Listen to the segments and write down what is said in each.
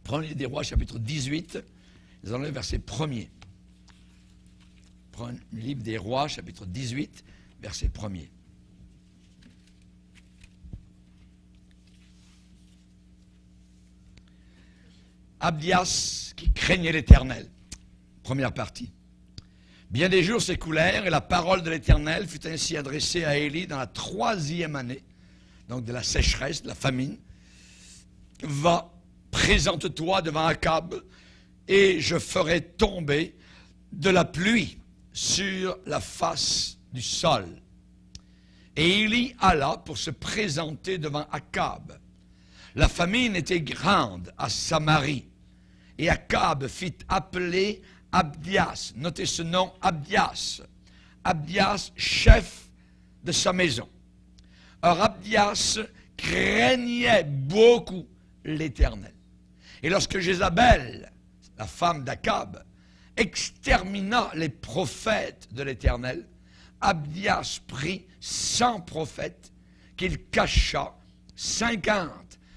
Prenons le livre des Rois, chapitre 18, nous allons le verset 1er. Prenons le livre des Rois, chapitre 18, verset 1er. Abdias qui craignait l'Éternel. Première partie. Bien des jours s'écoulèrent et la parole de l'Éternel fut ainsi adressée à Élie dans la 3e année, donc de la sécheresse, de la famine. Va, présente-toi devant Akab et je ferai tomber de la pluie sur la face du sol. Et Élie alla pour se présenter devant Akab. La famine était grande à Samarie. Et Akab fit appeler Abdias. Notez ce nom, Abdias. Abdias, chef de sa maison. Or Abdias craignait beaucoup l'Éternel. Et lorsque Jézabel, la femme d'Akab, extermina les prophètes de l'Éternel, Abdias prit 100 prophètes qu'il cacha 50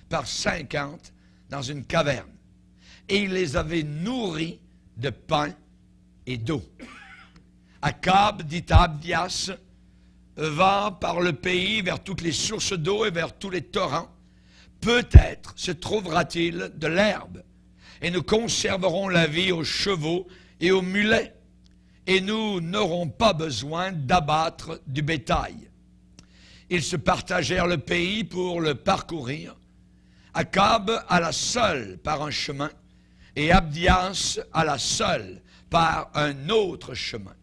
par 50 dans une caverne. Et il les avait nourris de pain et d'eau. Akab dit à Abdias, va par le pays vers toutes les sources d'eau et vers tous les torrents. Peut-être se trouvera-t-il de l'herbe, et nous conserverons la vie aux chevaux et aux mulets, et nous n'aurons pas besoin d'abattre du bétail. Ils se partagèrent le pays pour le parcourir. Akab alla seul par un chemin, et Abdias alla seul par un autre chemin.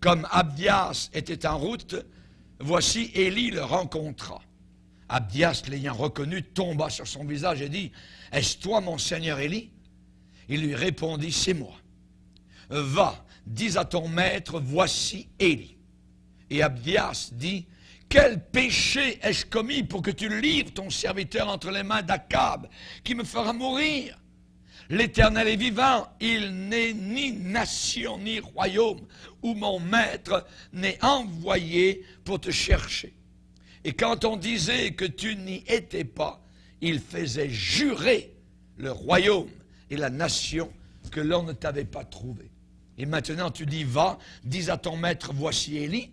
Comme Abdias était en route, voici Élie le rencontra. Abdias, l'ayant reconnu, tomba sur son visage et dit, « Est-ce toi, mon seigneur Élie ?» Il lui répondit, « C'est moi. » « Va, dis à ton maître, voici Élie. » Et Abdias dit, « Quel péché ai-je commis pour que tu livres ton serviteur entre les mains d'Akab, qui me fera mourir? L'Éternel est vivant, il n'est ni nation ni royaume où mon maître n'est envoyé pour te chercher. Et quand on disait que tu n'y étais pas, il faisait jurer le royaume et la nation que l'on ne t'avait pas trouvé. Et maintenant tu dis, va, dis à ton maître, voici Élie.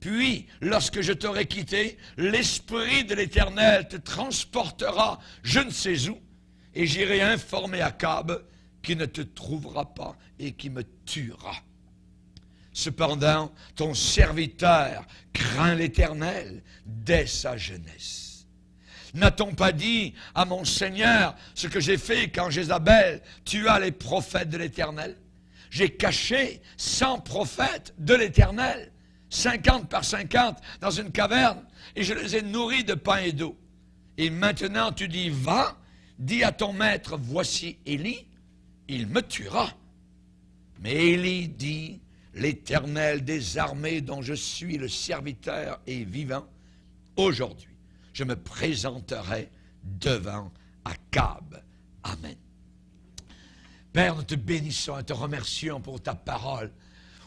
Puis, lorsque je t'aurai quitté, l'Esprit de l'Éternel te transportera je ne sais où, et j'irai informer Akab qui ne te trouvera pas et qui me tuera. Cependant, ton serviteur craint l'Éternel dès sa jeunesse. N'a-t-on pas dit à mon Seigneur ce que j'ai fait quand Jézabel tua les prophètes de l'Éternel? J'ai caché 100 prophètes de l'Éternel, 50 par 50 dans une caverne, et je les ai nourris de pain et d'eau. Et maintenant tu dis, va, dis à ton maître, voici Élie, il me tuera. Mais Élie dit, l'Éternel des armées dont je suis le serviteur est vivant. Aujourd'hui, je me présenterai devant Akab. Amen. Père, nous te bénissons et te remercions pour ta parole.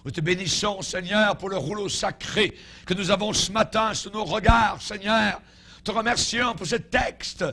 Nous te bénissons, Seigneur, pour le rouleau sacré que nous avons ce matin sous nos regards, Seigneur. Te remercions pour ce texte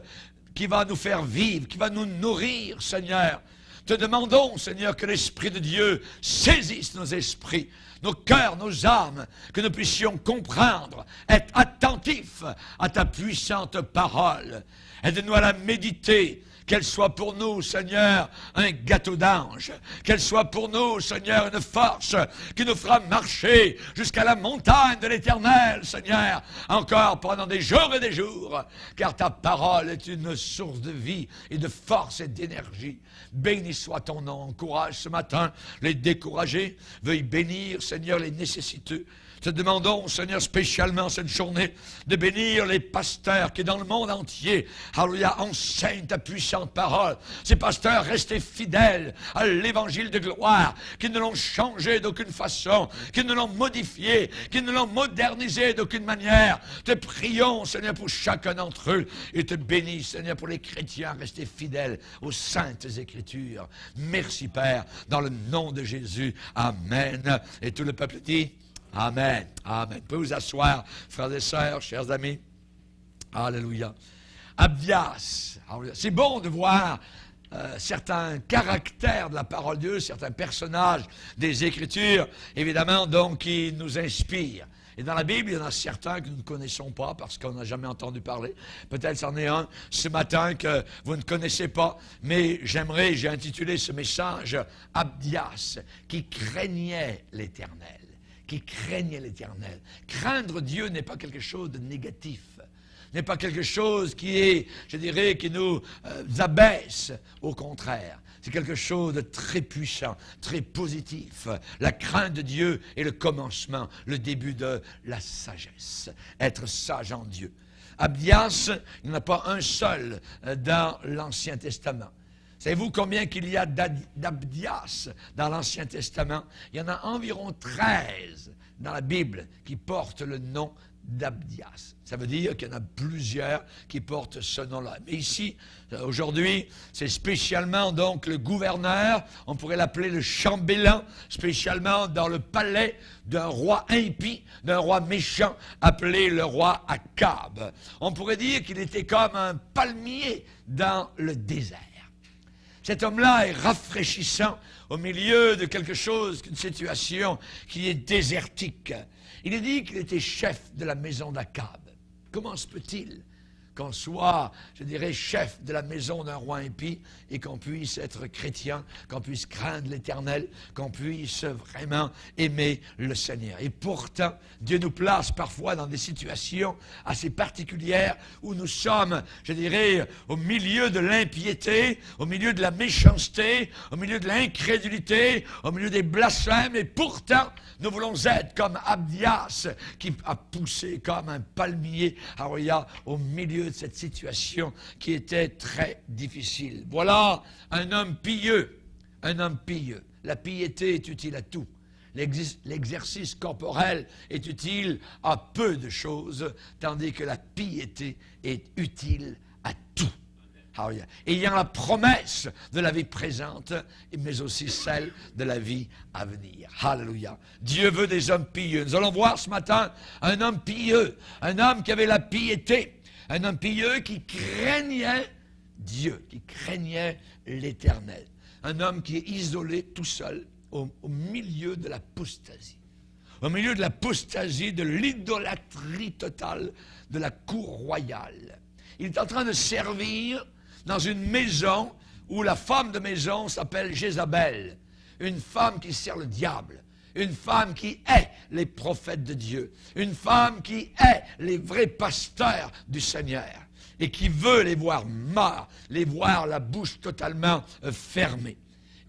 qui va nous faire vivre, qui va nous nourrir, Seigneur. Te demandons, Seigneur, que l'Esprit de Dieu saisisse nos esprits, nos cœurs, nos âmes, que nous puissions comprendre, être attentifs à ta puissante parole. Aide-nous à la méditer, qu'elle soit pour nous, Seigneur, un gâteau d'ange, qu'elle soit pour nous, Seigneur, une force qui nous fera marcher jusqu'à la montagne de l'Éternel, Seigneur, encore pendant des jours, car ta parole est une source de vie et de force et d'énergie. Béni soit ton nom, encourage ce matin les découragés, veuille bénir, Seigneur, les nécessiteux. Te demandons, Seigneur, spécialement cette journée, de bénir les pasteurs qui, dans le monde entier, alléluia, enseignent ta puissante parole. Ces pasteurs restés fidèles à l'évangile de gloire, qui ne l'ont changé d'aucune façon, qui ne l'ont modifié, qui ne l'ont modernisé d'aucune manière. Te prions, Seigneur, pour chacun d'entre eux, et te bénis, Seigneur, pour les chrétiens restés fidèles aux saintes Écritures. Merci, Père, dans le nom de Jésus. Amen. Et tout le peuple dit... Amen. Amen. Vous pouvez vous asseoir, frères et sœurs, chers amis. Alléluia. Abdias. C'est bon de voir certains caractères de la parole de Dieu, certains personnages des Écritures, évidemment, donc, qui nous inspirent. Et dans la Bible, il y en a certains que nous ne connaissons pas parce qu'on n'a jamais entendu parler. Peut-être c'en est un ce matin que vous ne connaissez pas, mais j'ai intitulé ce message « Abdias, qui craignait l'Éternel ». Qui craignait l'Éternel. Craindre Dieu n'est pas quelque chose de négatif. N'est pas quelque chose qui est, je dirais, qui nous abaisse. Au contraire, c'est quelque chose de très puissant, très positif. La crainte de Dieu est le commencement, le début de la sagesse. Être sage en Dieu. Abdias, il n'y en a pas un seul dans l'Ancien Testament. Savez-vous combien qu'il y a d'Abdias dans l'Ancien Testament? Il y en a environ 13 dans la Bible qui portent le nom d'Abdias. Ça veut dire qu'il y en a plusieurs qui portent ce nom-là. Mais ici, aujourd'hui, c'est spécialement donc le gouverneur, on pourrait l'appeler le chambellan, spécialement dans le palais d'un roi impie, d'un roi méchant, appelé le roi Akab. On pourrait dire qu'il était comme un palmier dans le désert. Cet homme-là est rafraîchissant au milieu de quelque chose, d'une situation qui est désertique. Il est dit qu'il était chef de la maison d'Akab. Comment se peut-il qu'on soit, je dirais, chef de la maison d'un roi impie et qu'on puisse être chrétien, qu'on puisse craindre l'Éternel, qu'on puisse vraiment aimer le Seigneur. Et pourtant, Dieu nous place parfois dans des situations assez particulières où nous sommes, je dirais, au milieu de l'impiété, au milieu de la méchanceté, au milieu de l'incrédulité, au milieu des blasphèmes, et pourtant, nous voulons être comme Abdias qui a poussé comme un palmier au milieu de cette situation qui était très difficile. Voilà un homme pieux, un homme pieux. La piété est utile à tout. L'exercice corporel est utile à peu de choses, tandis que la piété est utile à tout. Et il y a la promesse de la vie présente, mais aussi celle de la vie à venir. Alléluia. Dieu veut des hommes pieux. Nous allons voir ce matin un homme pieux, un homme qui avait la piété, un homme pieux qui craignait Dieu, qui craignait l'Éternel. Un homme qui est isolé tout seul au milieu de l'apostasie. Au milieu de l'apostasie, de l'idolâtrie totale de la cour royale. Il est en train de servir dans une maison où la femme de maison s'appelle Jézabel, une femme qui sert le diable, une femme qui hait les prophètes de Dieu, une femme qui hait les vrais pasteurs du Seigneur et qui veut les voir morts, les voir la bouche totalement fermée.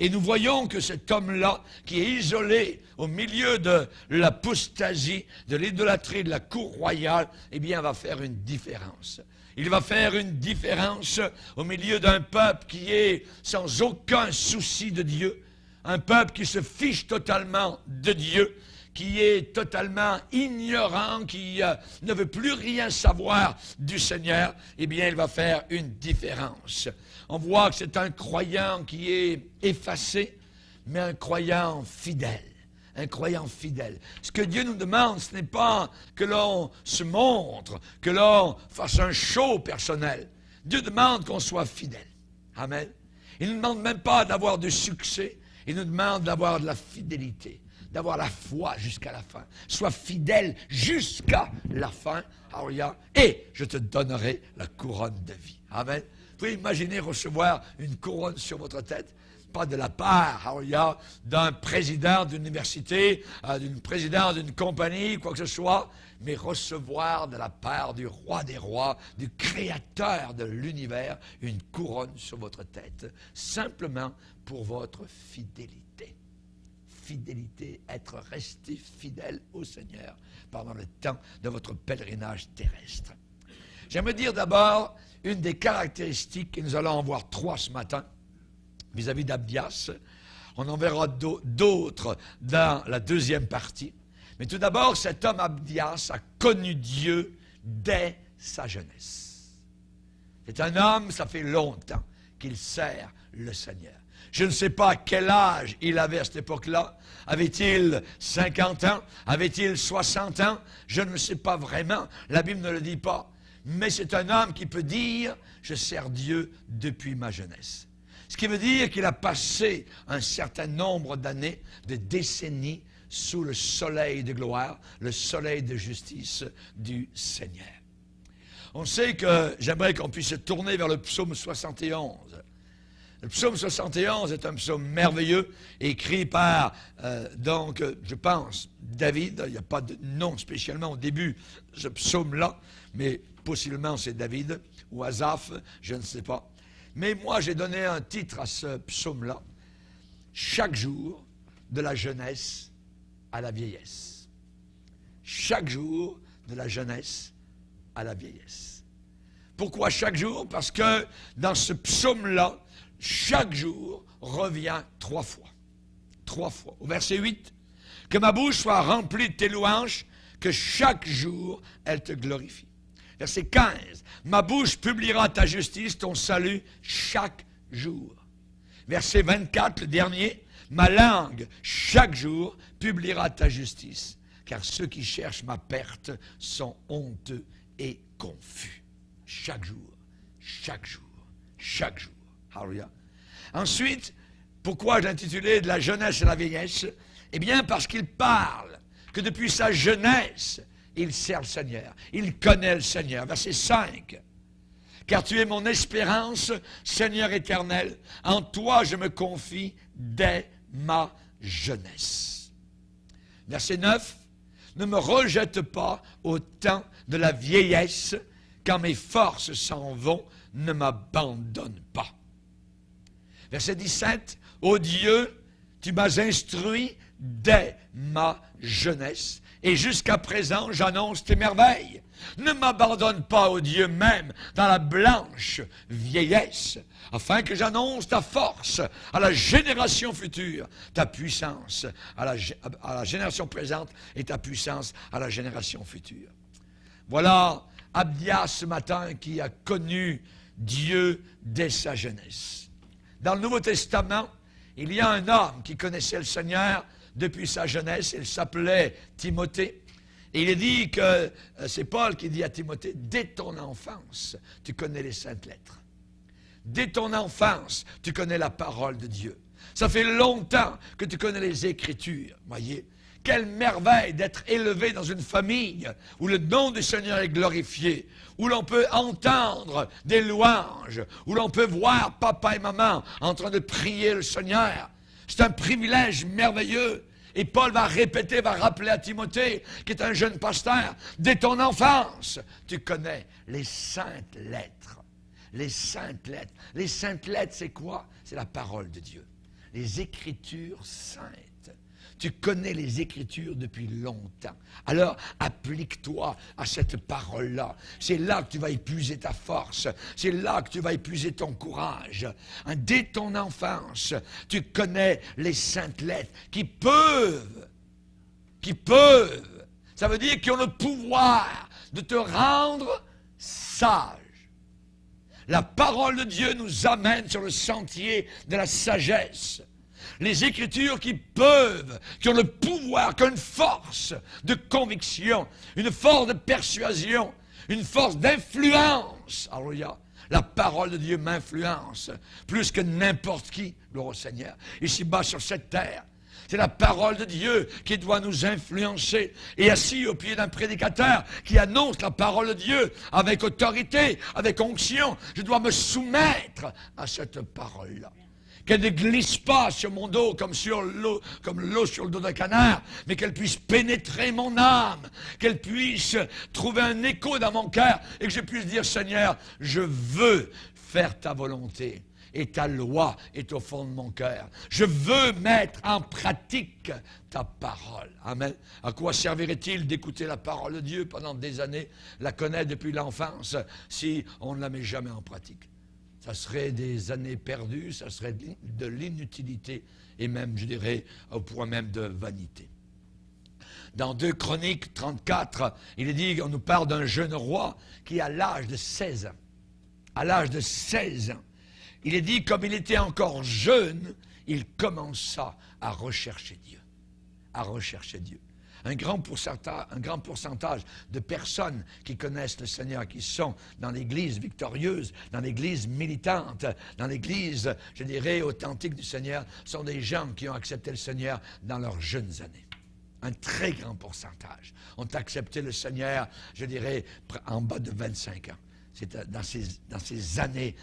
Et nous voyons que cet homme-là, qui est isolé au milieu de l'apostasie, de l'idolâtrie de la cour royale, eh bien, va faire une différence. Il va faire une différence au milieu d'un peuple qui est sans aucun souci de Dieu, un peuple qui se fiche totalement de Dieu, qui est totalement ignorant, qui ne veut plus rien savoir du Seigneur. Eh bien, il va faire une différence. On voit que c'est un croyant qui est effacé, mais un croyant fidèle. Un croyant fidèle. Ce que Dieu nous demande, ce n'est pas que l'on se montre, que l'on fasse un show personnel. Dieu demande qu'on soit fidèle. Amen. Il ne nous demande même pas d'avoir du succès. Il nous demande d'avoir de la fidélité, d'avoir la foi jusqu'à la fin. Sois fidèle jusqu'à la fin. Alléluia. Et je te donnerai la couronne de vie. Amen. Vous pouvez imaginer recevoir une couronne sur votre tête? Pas de la part d'un président d'une université, d'une présidente d'une compagnie, quoi que ce soit, mais recevoir de la part du roi des rois, du créateur de l'univers, une couronne sur votre tête, simplement pour votre fidélité. Fidélité, être resté fidèle au Seigneur pendant le temps de votre pèlerinage terrestre. J'aimerais dire d'abord une des caractéristiques, et nous allons en voir 3 ce matin, vis-à-vis d'Abdias. On en verra d'autres dans la deuxième partie. Mais tout d'abord, cet homme Abdias a connu Dieu dès sa jeunesse. C'est un homme, ça fait longtemps qu'il sert le Seigneur. Je ne sais pas à quel âge il avait à cette époque-là. Avait-il 50 ans? Avait-il 60 ans? Je ne sais pas vraiment. La Bible ne le dit pas. mais c'est un homme qui peut dire « Je sers Dieu depuis ma jeunesse ». Ce qui veut dire qu'il a passé un certain nombre d'années, de décennies, sous le soleil de gloire, le soleil de justice du Seigneur. On sait que j'aimerais qu'on puisse se tourner vers le psaume 71. Le psaume 71 est un psaume merveilleux, écrit par, je pense, David. Il n'y a pas de nom spécialement au début de ce psaume-là, mais possiblement c'est David ou Asaph, je ne sais pas. Mais moi, j'ai donné un titre à ce psaume-là, « Chaque jour de la jeunesse à la vieillesse. » Chaque jour de la jeunesse à la vieillesse. Pourquoi chaque jour? Parce que dans ce psaume-là, chaque jour revient 3 fois. 3 fois. Au verset 8, « Que ma bouche soit remplie de tes louanges, que chaque jour elle te glorifie. » Verset 15, « Ma bouche publiera ta justice, ton salut, chaque jour. » Verset 24, le dernier, « Ma langue, chaque jour, publiera ta justice, car ceux qui cherchent ma perte sont honteux et confus. » Chaque jour, chaque jour, chaque jour. Alléluia. Ensuite, pourquoi j'ai intitulé « De la jeunesse et la vieillesse » ? Eh bien, parce qu'il parle que depuis sa jeunesse, il sert le Seigneur. Il connaît le Seigneur. Verset 5. « Car tu es mon espérance, Seigneur éternel. En toi je me confie dès ma jeunesse. » Verset 9. « Ne me rejette pas au temps de la vieillesse, quand mes forces s'en vont, ne m'abandonne pas. » Verset 17. « Ô Dieu, tu m'as instruit dès ma jeunesse, et jusqu'à présent j'annonce tes merveilles. Ne m'abandonne pas, ô Dieu, même dans la blanche vieillesse, afin que j'annonce ta force à la génération future, ta puissance à la génération présente et ta puissance à la génération future. » Voilà Abdias ce matin qui a connu Dieu dès sa jeunesse. Dans le Nouveau Testament, il y a un homme qui connaissait le Seigneur depuis sa jeunesse. Il s'appelait Timothée. Et il est dit que, c'est Paul qui dit à Timothée, « Dès ton enfance, tu connais les saintes lettres. Dès ton enfance, tu connais la parole de Dieu. Ça fait longtemps que tu connais les Écritures. » Voyez, quelle merveille d'être élevé dans une famille où le nom du Seigneur est glorifié, où l'on peut entendre des louanges, où l'on peut voir papa et maman en train de prier le Seigneur. C'est un privilège merveilleux. Et Paul va répéter, va rappeler à Timothée, qui est un jeune pasteur, dès ton enfance, tu connais les saintes lettres. Les saintes lettres. Les saintes lettres, c'est quoi? C'est la parole de Dieu. Les Écritures saintes. Tu connais les Écritures depuis longtemps. Alors, applique-toi à cette parole-là. C'est là que tu vas épuiser ta force. C'est là que tu vas épuiser ton courage. Dès ton enfance, tu connais les saintes lettres qui peuvent, ça veut dire qu'ils ont le pouvoir de te rendre sage. La parole de Dieu nous amène sur le sentier de la sagesse. Les Écritures qui ont le pouvoir, qui ont une force de conviction, une force de persuasion, une force d'influence. Alléluia. La parole de Dieu m'influence plus que n'importe qui, gloire au Seigneur, ici-bas sur cette terre. C'est la parole de Dieu qui doit nous influencer. Et assis au pied d'un prédicateur qui annonce la parole de Dieu avec autorité, avec onction, je dois me soumettre à cette parole-là. Qu'elle ne glisse pas sur mon dos comme l'eau sur le dos d'un canard, mais qu'elle puisse pénétrer mon âme, qu'elle puisse trouver un écho dans mon cœur et que je puisse dire, Seigneur, je veux faire ta volonté et ta loi est au fond de mon cœur. Je veux mettre en pratique ta parole. Amen. À quoi servirait-il d'écouter la parole de Dieu pendant des années, la connaître depuis l'enfance, si on ne la met jamais en pratique? Ça serait des années perdues, ça serait de l'inutilité et même, je dirais, au point même de vanité. Dans 2 Chroniques 34, il est dit, on nous parle d'un jeune roi qui, à l'âge de 16 ans, il est dit, comme il était encore jeune, il commença à rechercher Dieu. un grand pourcentage de personnes qui connaissent le Seigneur, qui sont dans l'Église victorieuse, dans l'Église militante, dans l'Église, je dirais, authentique du Seigneur, sont des gens qui ont accepté le Seigneur dans leurs jeunes années. Un très grand pourcentage ont accepté le Seigneur, je dirais, en bas de 25 ans. C'est dans ces années,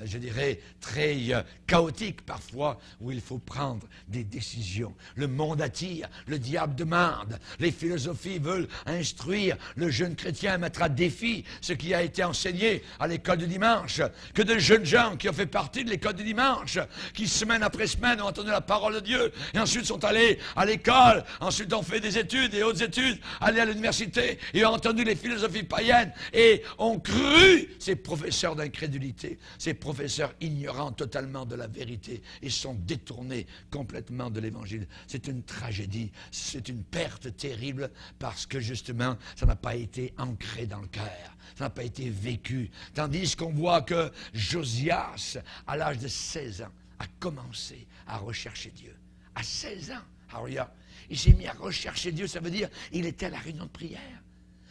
je dirais, très chaotiques parfois, où il faut prendre des décisions. Le monde attire, le diable demande, les philosophies veulent instruire le jeune chrétien, mettre à défi ce qui a été enseigné à l'école du dimanche. Que de jeunes gens qui ont fait partie de l'école du dimanche, qui semaine après semaine ont entendu la parole de Dieu, et ensuite sont allés à l'école, ensuite ont fait des études, des hautes études, allés à l'université, et ont entendu les philosophies païennes, et ont cru ces professeurs d'incrédulité, ces professeurs ignorants totalement de la vérité et sont détournés complètement de l'Évangile. C'est une tragédie, c'est une perte terrible parce que justement, ça n'a pas été ancré dans le cœur, ça n'a pas été vécu. Tandis qu'on voit que Josias, à l'âge de 16 ans, a commencé à rechercher Dieu. À 16 ans, alors, il s'est mis à rechercher Dieu, ça veut dire qu'il était à la réunion de prière.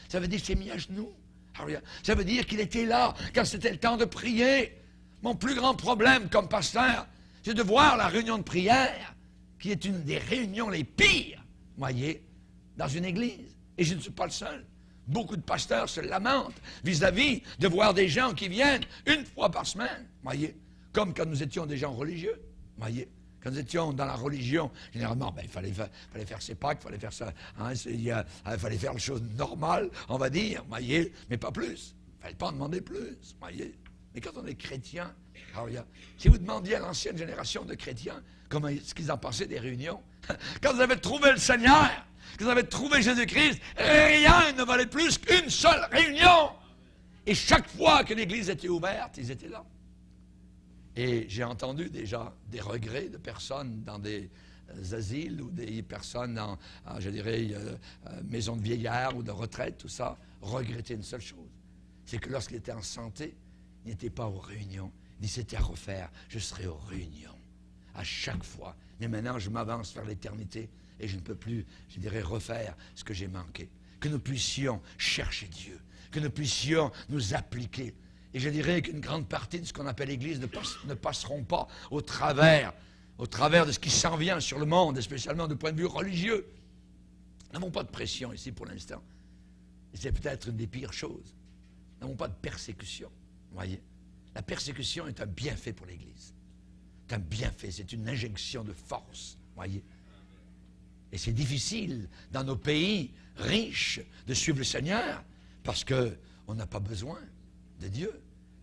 Ça veut dire qu'il s'est mis à genoux. Ça veut dire qu'il était là quand c'était le temps de prier. Mon plus grand problème comme pasteur, c'est de voir la réunion de prière, qui est une des réunions les pires, voyez, dans une église. Et je ne suis pas le seul. Beaucoup de pasteurs se lamentent vis-à-vis de voir des gens qui viennent une fois par semaine, voyez, comme quand nous étions des gens religieux, voyez. Quand nous étions dans la religion, généralement, il fallait faire ses Pâques, il fallait faire ça, hein, il fallait faire les choses normales, on va dire, voyez, mais pas plus. Il ne fallait pas en demander plus, voyez. Mais quand on est chrétien, alors, si vous demandiez à l'ancienne génération de chrétiens ce qu'ils en pensaient des réunions, quand vous avez trouvé le Seigneur, quand vous avez trouvé Jésus-Christ, rien ne valait plus qu'une seule réunion. Et chaque fois que l'église était ouverte, ils étaient là. Et j'ai entendu déjà des regrets de personnes dans des asiles ou des personnes dans, je dirais, maisons de vieillards ou de retraite, tout ça, regretter une seule chose. C'est que lorsqu'il était en santé, il n'était pas aux réunions. Il dit, c'était à refaire, je serai aux réunions. À chaque fois. Mais maintenant, je m'avance vers l'éternité et je ne peux plus, je dirais, refaire ce que j'ai manqué. Que nous puissions chercher Dieu, que nous puissions nous appliquer. Et je dirais qu'une grande partie de ce qu'on appelle l'Église ne passeront pas au travers de ce qui s'en vient sur le monde, et spécialement du point de vue religieux. Nous n'avons pas de pression ici pour l'instant. Et c'est peut-être une des pires choses. Nous n'avons pas de persécution. Voyez, la persécution est un bienfait pour l'Église. C'est un bienfait, c'est une injection de force. Voyez. Et c'est difficile dans nos pays riches de suivre le Seigneur parce qu'on n'a pas besoin de Dieu.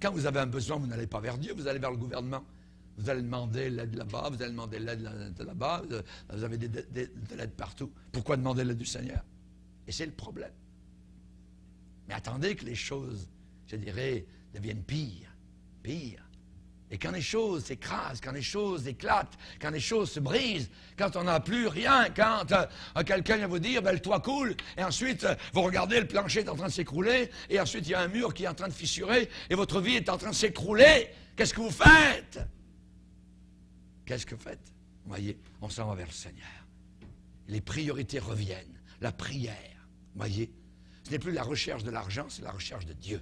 Quand vous avez un besoin, vous n'allez pas vers Dieu, vous allez vers le gouvernement. Vous allez demander l'aide là-bas, vous allez demander l'aide de là-bas, vous avez de l'aide partout. Pourquoi demander l'aide du Seigneur? Et c'est le problème. Mais attendez que les choses, je dirais, deviennent pires. Et quand les choses s'écrasent, quand les choses éclatent, quand les choses se brisent, quand on n'a plus rien, quand quelqu'un vient vous dire, le toit coule, et ensuite, vous regardez, le plancher est en train de s'écrouler, et ensuite, il y a un mur qui est en train de fissurer, et votre vie est en train de s'écrouler, qu'est-ce que vous faites? Qu'est-ce que vous faites? Vous voyez, on s'en va vers le Seigneur. Les priorités reviennent, la prière, vous voyez. Ce n'est plus la recherche de l'argent, c'est la recherche de Dieu.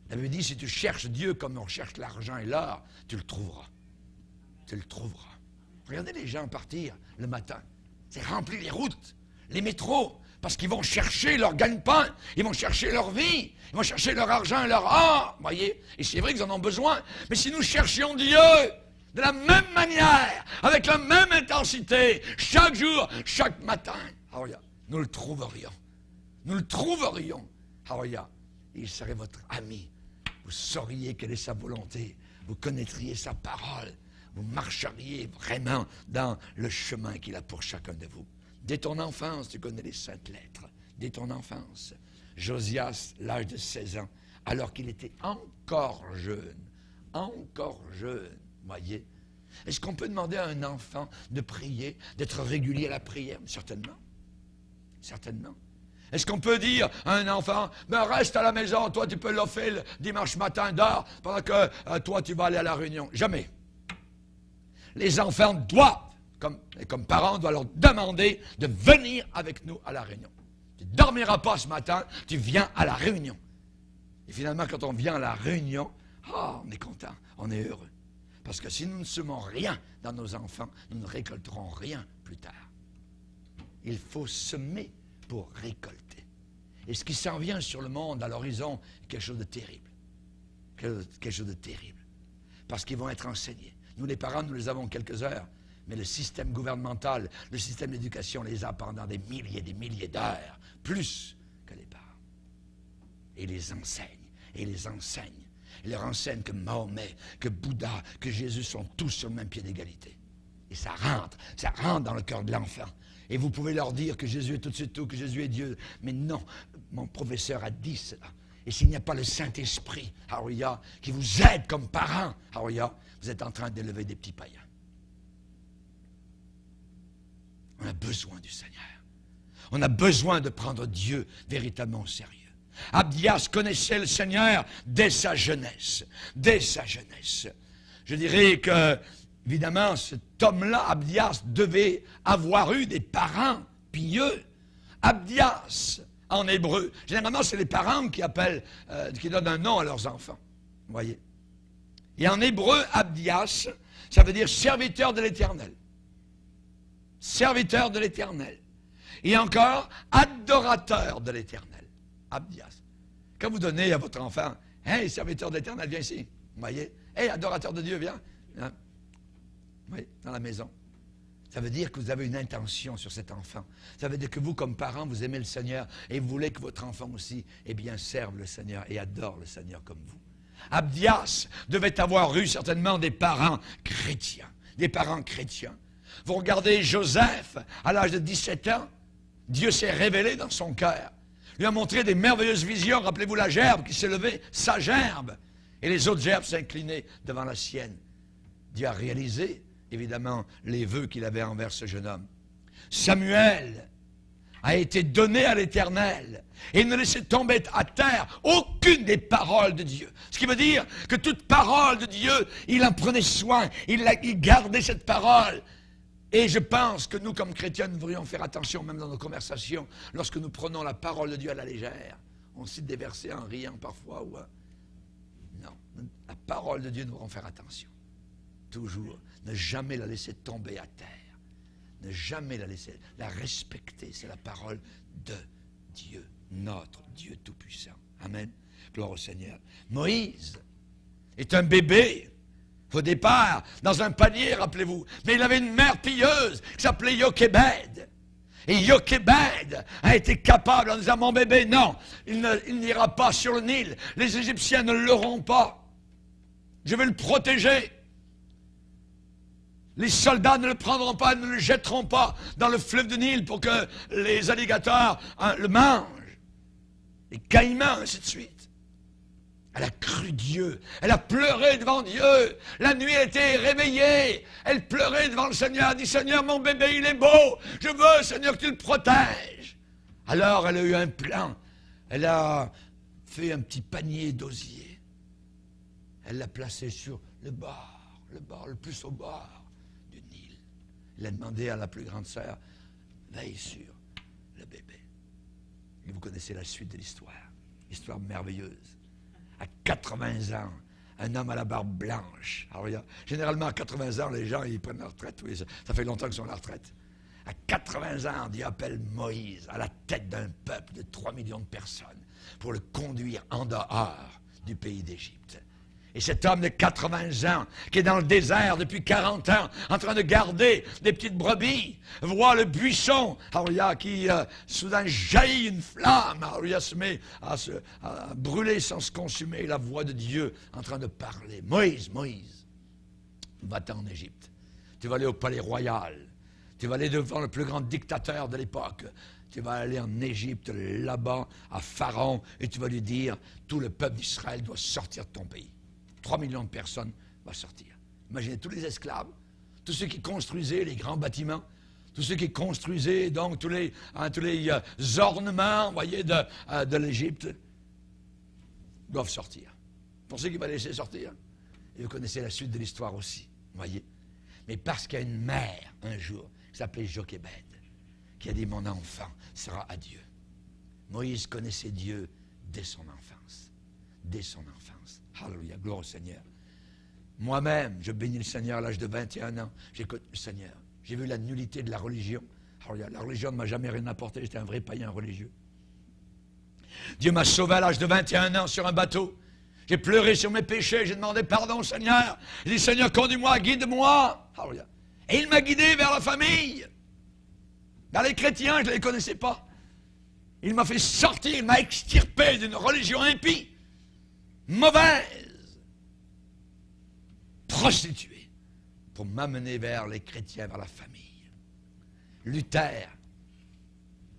La Bible dit, si tu cherches Dieu comme on cherche l'argent et l'or, tu le trouveras. Tu le trouveras. Regardez les gens partir le matin. C'est rempli les routes, les métros, parce qu'ils vont chercher leur gagne-pain, ils vont chercher leur vie, ils vont chercher leur argent et leur or, voyez. Et c'est vrai qu'ils en ont besoin. Mais si nous cherchions Dieu de la même manière, avec la même intensité, chaque jour, chaque matin, nous le trouverions. Nous le trouverions. Il serait votre ami. Vous sauriez quelle est sa volonté. Vous connaîtriez sa parole. Vous marcheriez vraiment dans le chemin qu'il a pour chacun de vous. Dès ton enfance, tu connais les saintes lettres. Dès ton enfance. Josias, l'âge de 16 ans, alors qu'il était encore jeune, voyez. Est-ce qu'on peut demander à un enfant de prier, d'être régulier à la prière? Certainement. Certainement. Est-ce qu'on peut dire à un enfant, reste à la maison, toi tu peux l'offrir le dimanche matin, dors, pendant que toi tu vas aller à la réunion? Jamais. Les enfants doivent comme parents, on doit leur demander de venir avec nous à la réunion. Tu ne dormiras pas ce matin, tu viens à la réunion. Et finalement, quand on vient à la réunion, on est content, on est heureux. Parce que si nous ne semons rien dans nos enfants, nous ne récolterons rien plus tard. Il faut semer pour récolter. Et ce qui s'en vient sur le monde, à l'horizon, est quelque chose de terrible. Quelque chose de terrible. Parce qu'ils vont être enseignés. Nous, les parents, nous les avons quelques heures. Mais le système gouvernemental, le système d'éducation les a pendant des milliers d'heures. Plus que les parents. Et les enseignent. Et les enseignent. Ils leur enseignent que Mahomet, que Bouddha, que Jésus sont tous sur le même pied d'égalité. Et ça rentre dans le cœur de l'enfant. Et vous pouvez leur dire que Jésus est au-dessus de tout, que Jésus est Dieu. Mais non, mon professeur a dit cela. Et s'il n'y a pas le Saint-Esprit, Harouya, qui vous aide comme parent, Harouya, vous êtes en train d'élever des petits païens. On a besoin du Seigneur. On a besoin de prendre Dieu véritablement au sérieux. Abdias connaissait le Seigneur dès sa jeunesse. Dès sa jeunesse. Je dirais que, évidemment, cet homme-là, Abdias, devait avoir eu des parents pieux. Abdias, en hébreu. Généralement, c'est les parents qui appellent, qui donnent un nom à leurs enfants. Vous voyez? Et en hébreu, Abdias, ça veut dire serviteur de l'Éternel. Serviteur de l'Éternel. Et encore, adorateur de l'Éternel. Abdias. Quand vous donnez à votre enfant, « Hey, serviteur de l'Éternel, viens ici. » Vous voyez? « Hey, adorateur de Dieu, viens. » Oui, dans la maison. Ça veut dire que vous avez une intention sur cet enfant. Ça veut dire que vous, comme parents, vous aimez le Seigneur et vous voulez que votre enfant aussi, serve le Seigneur et adore le Seigneur comme vous. Abdias devait avoir eu certainement des parents chrétiens. Des parents chrétiens. Vous regardez Joseph, à l'âge de 17 ans, Dieu s'est révélé dans son cœur. Lui a montré des merveilleuses visions. Rappelez-vous la gerbe qui s'est levée, sa gerbe. Et les autres gerbes s'inclinaient devant la sienne. Dieu a réalisé, évidemment, les vœux qu'il avait envers ce jeune homme. Samuel a été donné à l'Éternel et il ne laissait tomber à terre aucune des paroles de Dieu. Ce qui veut dire que toute parole de Dieu, il en prenait soin, il gardait cette parole. Et je pense que nous, comme chrétiens, nous devrions faire attention, même dans nos conversations, lorsque nous prenons la parole de Dieu à la légère. On cite des versets en riant parfois. Non, la parole de Dieu, nous devrons faire attention. Toujours, ne jamais la laisser tomber à terre. Ne jamais la laisser, la respecter. C'est la parole de Dieu, notre Dieu Tout-Puissant. Amen. Gloire au Seigneur. Moïse est un bébé. Au départ, dans un panier, rappelez-vous. Mais il avait une mère pieuse qui s'appelait Jochébed. Et Jochébed a été capable en disant, mon bébé, non, il n'ira pas sur le Nil. Les Égyptiens ne l'auront pas. Je vais le protéger. Les soldats ne le prendront pas, ne le jetteront pas dans le fleuve du Nil pour que les alligators le mangent. Les caïmans, ainsi de suite. Elle a cru Dieu. Elle a pleuré devant Dieu. La nuit, elle était réveillée. Elle pleurait devant le Seigneur. Elle dit, Seigneur, mon bébé, il est beau. Je veux, Seigneur, que tu le protèges. Alors, elle a eu un plan. Elle a fait un petit panier d'osier. Elle l'a placé sur le bord le plus au bord du Nil. Elle a demandé à la plus grande sœur, veille sur le bébé. Et vous connaissez la suite de l'histoire. Histoire merveilleuse. À 80 ans, un homme à la barbe blanche. Alors, généralement, à 80 ans, les gens, ils prennent la retraite. Oui, ça fait longtemps qu'ils sont à la retraite. À 80 ans, Dieu appelle Moïse à la tête d'un peuple de 3 millions de personnes pour le conduire en dehors du pays d'Égypte. Et cet homme de 80 ans, qui est dans le désert depuis 40 ans, en train de garder des petites brebis, voit le buisson, qui soudain jaillit une flamme, se met à brûler sans se consumer, la voix de Dieu en train de parler. Moïse, Moïse, va-t'en en Égypte. Tu vas aller au palais royal. Tu vas aller devant le plus grand dictateur de l'époque. Tu vas aller en Égypte, là-bas, à Pharaon, et tu vas lui dire, tout le peuple d'Israël doit sortir de ton pays. 3 millions de personnes vont sortir. Imaginez tous les esclaves, tous ceux qui construisaient les grands bâtiments, tous ceux qui construisaient donc tous les ornements, voyez, de l'Égypte, doivent sortir. Pour ceux qui vont laisser sortir, et vous connaissez la suite de l'histoire aussi, voyez. mais parce qu'il y a une mère, un jour, qui s'appelait Jochébed, qui a dit, mon enfant sera à Dieu. Moïse connaissait Dieu dès son enfance. Dès son enfance. Alléluia, gloire au Seigneur. Moi-même, je bénis le Seigneur à l'âge de 21 ans. J'ai connu le Seigneur. J'ai vu la nullité de la religion. Alléluia, la religion ne m'a jamais rien apporté. J'étais un vrai païen religieux. Dieu m'a sauvé à l'âge de 21 ans sur un bateau. J'ai pleuré sur mes péchés. J'ai demandé pardon au Seigneur. J'ai dit, Seigneur, conduis-moi, guide-moi. Alléluia. Et il m'a guidé vers la famille. Dans les chrétiens, je ne les connaissais pas. Il m'a fait sortir, il m'a extirpé d'une religion impie, mauvaise, prostituée, pour m'amener vers les chrétiens, vers la famille. Luther,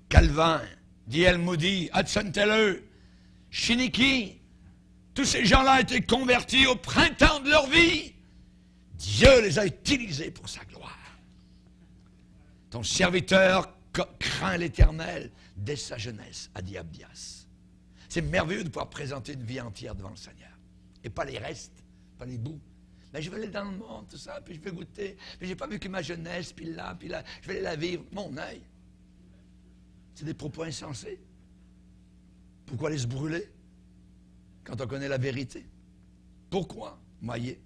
Calvin, D.L. Moody, Hudson Taylor, Shiniki, tous ces gens-là étaient convertis au printemps de leur vie. Dieu les a utilisés pour sa gloire. Ton serviteur craint l'Éternel dès sa jeunesse, a dit Abdias. C'est merveilleux de pouvoir présenter une vie entière devant le Seigneur. Et pas les restes, pas les bouts. Mais je vais aller dans le monde, tout ça, puis je vais goûter. Puis j'ai pas vécu ma jeunesse, puis là, je vais aller la vivre. Mon œil. C'est des propos insensés. Pourquoi aller se brûler quand on connaît la vérité? Pourquoi? Voyez.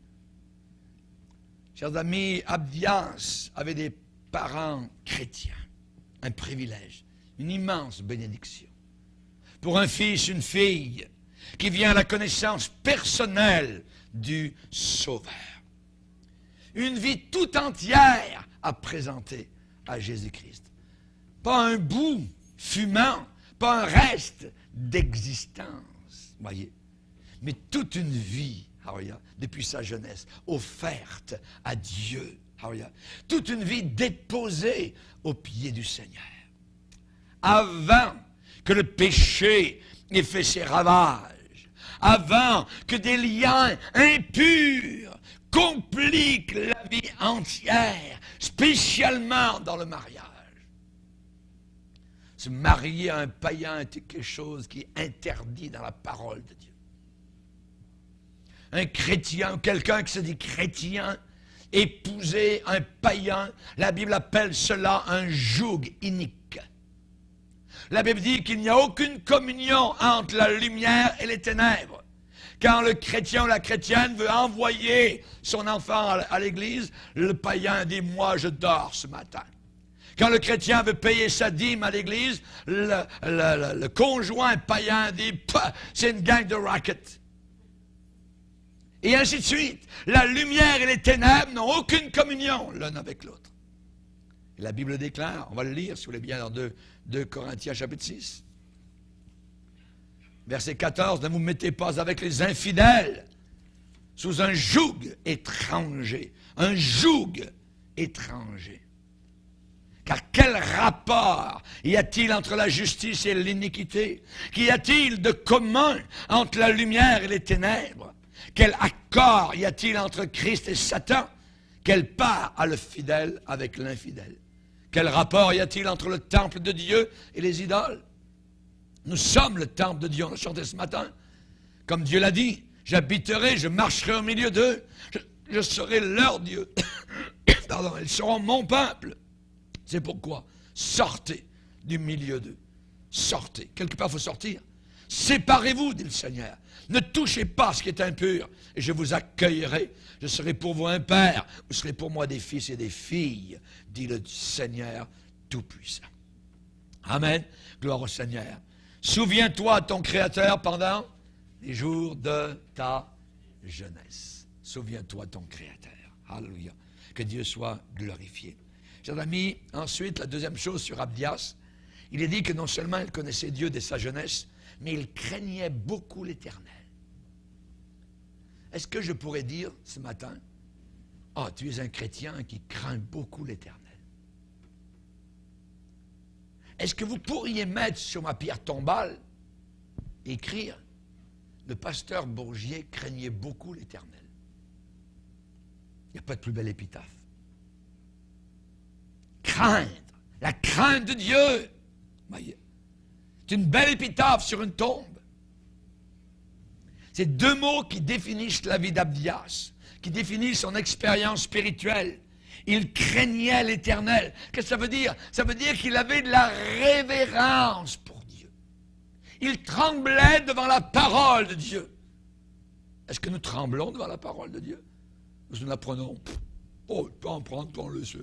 Chers amis, Abdias avait des parents chrétiens. Un privilège, une immense bénédiction. Pour un fils, une fille, qui vient à la connaissance personnelle du Sauveur. Une vie tout entière à présenter à Jésus-Christ. Pas un bout fumant, pas un reste d'existence, voyez, mais toute une vie, depuis sa jeunesse, offerte à Dieu. Toute une vie déposée aux pieds du Seigneur. Avant que le péché ait fait ses ravages, avant que des liens impurs compliquent la vie entière, spécialement dans le mariage. Se marier à un païen était quelque chose qui est interdit dans la parole de Dieu. Un chrétien, quelqu'un qui se dit chrétien, épouser un païen, la Bible appelle cela un joug inique. La Bible dit qu'il n'y a aucune communion entre la lumière et les ténèbres. Quand le chrétien ou la chrétienne veut envoyer son enfant à l'église, le païen dit « moi je dors ce matin ». Quand le chrétien veut payer sa dîme à l'église, le conjoint païen dit « c'est une gang de racket ». Et ainsi de suite. La lumière et les ténèbres n'ont aucune communion l'un avec l'autre. Et la Bible déclare, on va le lire si vous voulez bien dans 2 Corinthiens chapitre 6. Verset 14, ne vous mettez pas avec les infidèles sous un joug étranger. Un joug étranger. Car quel rapport y a-t-il entre la justice et l'iniquité? Qu'y a-t-il de commun entre la lumière et les ténèbres? Quel accord y a-t-il entre Christ et Satan? Quelle part a le fidèle avec l'infidèle? Quel rapport y a-t-il entre le temple de Dieu et les idoles? Nous sommes le temple de Dieu, on l'a chanté ce matin. Comme Dieu l'a dit, j'habiterai, je marcherai au milieu d'eux, je serai leur Dieu. Pardon, ils seront mon peuple. C'est pourquoi, sortez du milieu d'eux. Sortez. Quelque part, il faut sortir. Séparez-vous, dit le Seigneur. Ne touchez pas à ce qui est impur, et je vous accueillerai. Je serai pour vous un père, vous serez pour moi des fils et des filles, dit le Seigneur Tout-Puissant. Amen. Gloire au Seigneur. Souviens-toi de ton Créateur pendant les jours de ta jeunesse. Souviens-toi de ton Créateur. Alléluia. Que Dieu soit glorifié. Chers amis, ensuite, la deuxième chose sur Abdias, il est dit que non seulement il connaissait Dieu dès sa jeunesse, mais il craignait beaucoup l'Éternel. Est-ce que je pourrais dire ce matin, tu es un chrétien qui craint beaucoup l'Éternel? Est-ce que vous pourriez mettre sur ma pierre tombale, écrire, le pasteur Bourgier craignait beaucoup l'Éternel? Il n'y a pas de plus belle épitaphe. Craindre, la crainte de Dieu. Voyez. C'est une belle épitaphe sur une tombe. C'est 2 mots qui définissent la vie d'Abdias, qui définissent son expérience spirituelle. Il craignait l'Éternel. Qu'est-ce que ça veut dire? Ça veut dire qu'il avait de la révérence pour Dieu. Il tremblait devant la parole de Dieu. Est-ce que nous tremblons devant la parole de Dieu? Nous apprenons. Oh, il peut en prendre, peut en laisser.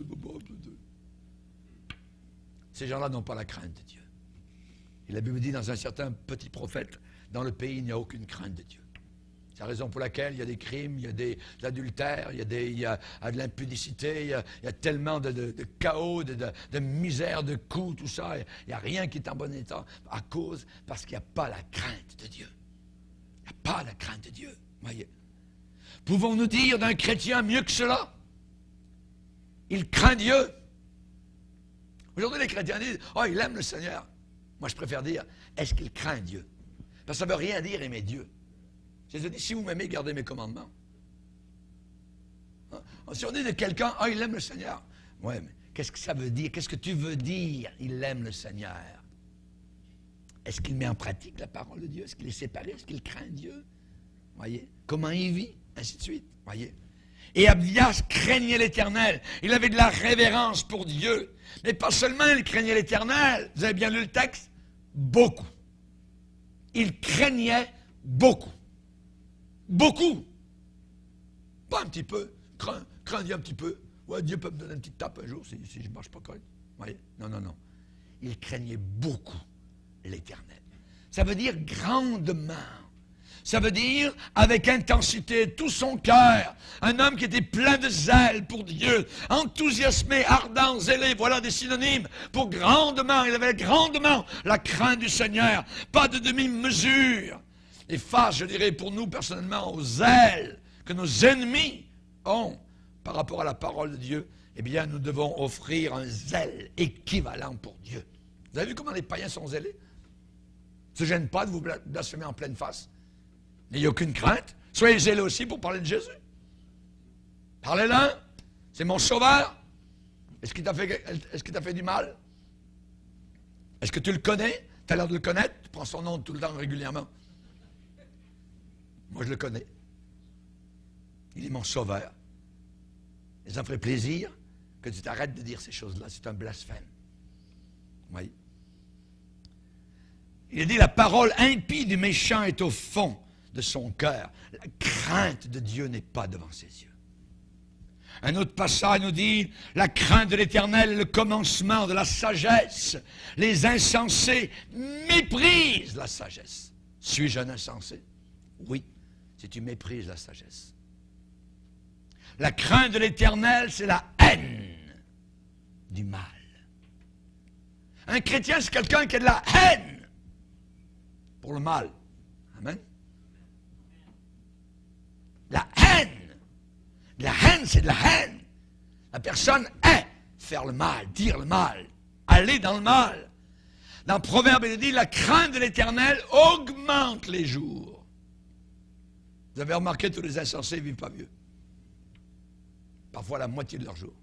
Ces gens-là n'ont pas la crainte de Dieu. Et la Bible dit dans un certain petit prophète, dans le pays, il n'y a aucune crainte de Dieu. C'est la raison pour laquelle il y a des crimes, il y a de l'adultère, il y a de l'impudicité, il y a tellement de chaos, de misère, de coups, tout ça. Il n'y a rien qui est en bon état parce qu'il n'y a pas la crainte de Dieu. Il n'y a pas la crainte de Dieu. Voyez. Pouvons-nous dire d'un chrétien mieux que cela? Il craint Dieu. Aujourd'hui, les chrétiens disent, oh, il aime le Seigneur. Moi, je préfère dire, est-ce qu'il craint Dieu? Parce que ça ne veut rien dire aimer Dieu. Jésus dit, si vous m'aimez, gardez mes commandements. Hein? Si on dit de quelqu'un, ah, il aime le Seigneur. Oui, mais qu'est-ce que ça veut dire? Qu'est-ce que tu veux dire, il aime le Seigneur? Est-ce qu'il met en pratique la parole de Dieu? Est-ce qu'il est séparé? Est-ce qu'il craint Dieu? Voyez? Comment il vit? Ainsi de suite. Voyez? Et Abdias craignait l'Éternel. Il avait de la révérence pour Dieu. Mais pas seulement il craignait l'Éternel. Vous avez bien lu le texte? Beaucoup. Il craignait beaucoup. Beaucoup. Pas un petit peu. Crains Dieu un petit peu. Ouais, Dieu peut me donner une petite tape un jour si je ne marche pas correct. Voyez? Non. Il craignait beaucoup l'Éternel. Ça veut dire grandement. Ça veut dire avec intensité, tout son cœur. Un homme qui était plein de zèle pour Dieu, enthousiasmé, ardent, zélé, voilà des synonymes pour grandement. Il avait grandement la crainte du Seigneur, pas de demi-mesure. Et face, je dirais, pour nous personnellement, au zèle que nos ennemis ont par rapport à la parole de Dieu, eh bien, nous devons offrir un zèle équivalent pour Dieu. Vous avez vu comment les païens sont zélés? Ne se gênent pas de vous blasphémer en pleine face. N'ayez aucune crainte. Soyez zélés aussi pour parler de Jésus. Parlez-le. C'est mon sauveur. Est-ce qu'il t'a fait du mal? Est-ce que tu le connais? Tu as l'air de le connaître? Tu prends son nom tout le temps régulièrement. Moi, je le connais. Il est mon sauveur. Et ça me ferait plaisir que tu t'arrêtes de dire ces choses-là. C'est un blasphème. Oui. Il dit, la parole impie du méchant est au fond de son cœur. La crainte de Dieu n'est pas devant ses yeux. Un autre passage nous dit, la crainte de l'Éternel est le commencement de la sagesse. Les insensés méprisent la sagesse. Suis-je un insensé? Oui, si tu méprises la sagesse. La crainte de l'Éternel, c'est la haine du mal. Un chrétien, c'est quelqu'un qui a de la haine pour le mal. Amen. La haine. La haine, c'est de la haine. La personne hait faire le mal, dire le mal, aller dans le mal. Dans Proverbe, il dit, la crainte de l'Éternel augmente les jours. Vous avez remarqué, tous les insensés ne vivent pas mieux. Parfois la moitié de leur jour.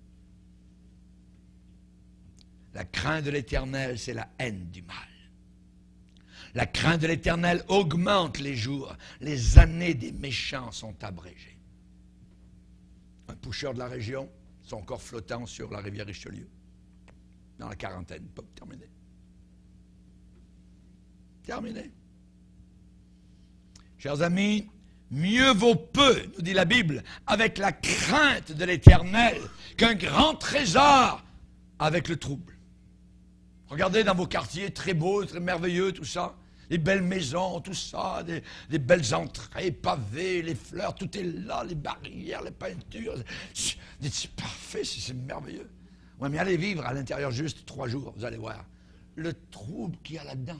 La crainte de l'Éternel, c'est la haine du mal. La crainte de l'Éternel augmente les jours. Les années des méchants sont abrégées. Un pusher de la région, son corps flottant sur la rivière Richelieu, dans la quarantaine. Pop, terminé. Terminé. Chers amis, mieux vaut peu, nous dit la Bible, avec la crainte de l'Éternel qu'un grand trésor avec le trouble. Regardez dans vos quartiers, très beaux, très merveilleux, tout ça. Les belles maisons, tout ça, des belles entrées, pavées, les fleurs, tout est là, les barrières, les peintures. C'est parfait, c'est merveilleux. Ouais, mais allez vivre à l'intérieur juste 3 jours, vous allez voir. Le trouble qu'il y a là-dedans.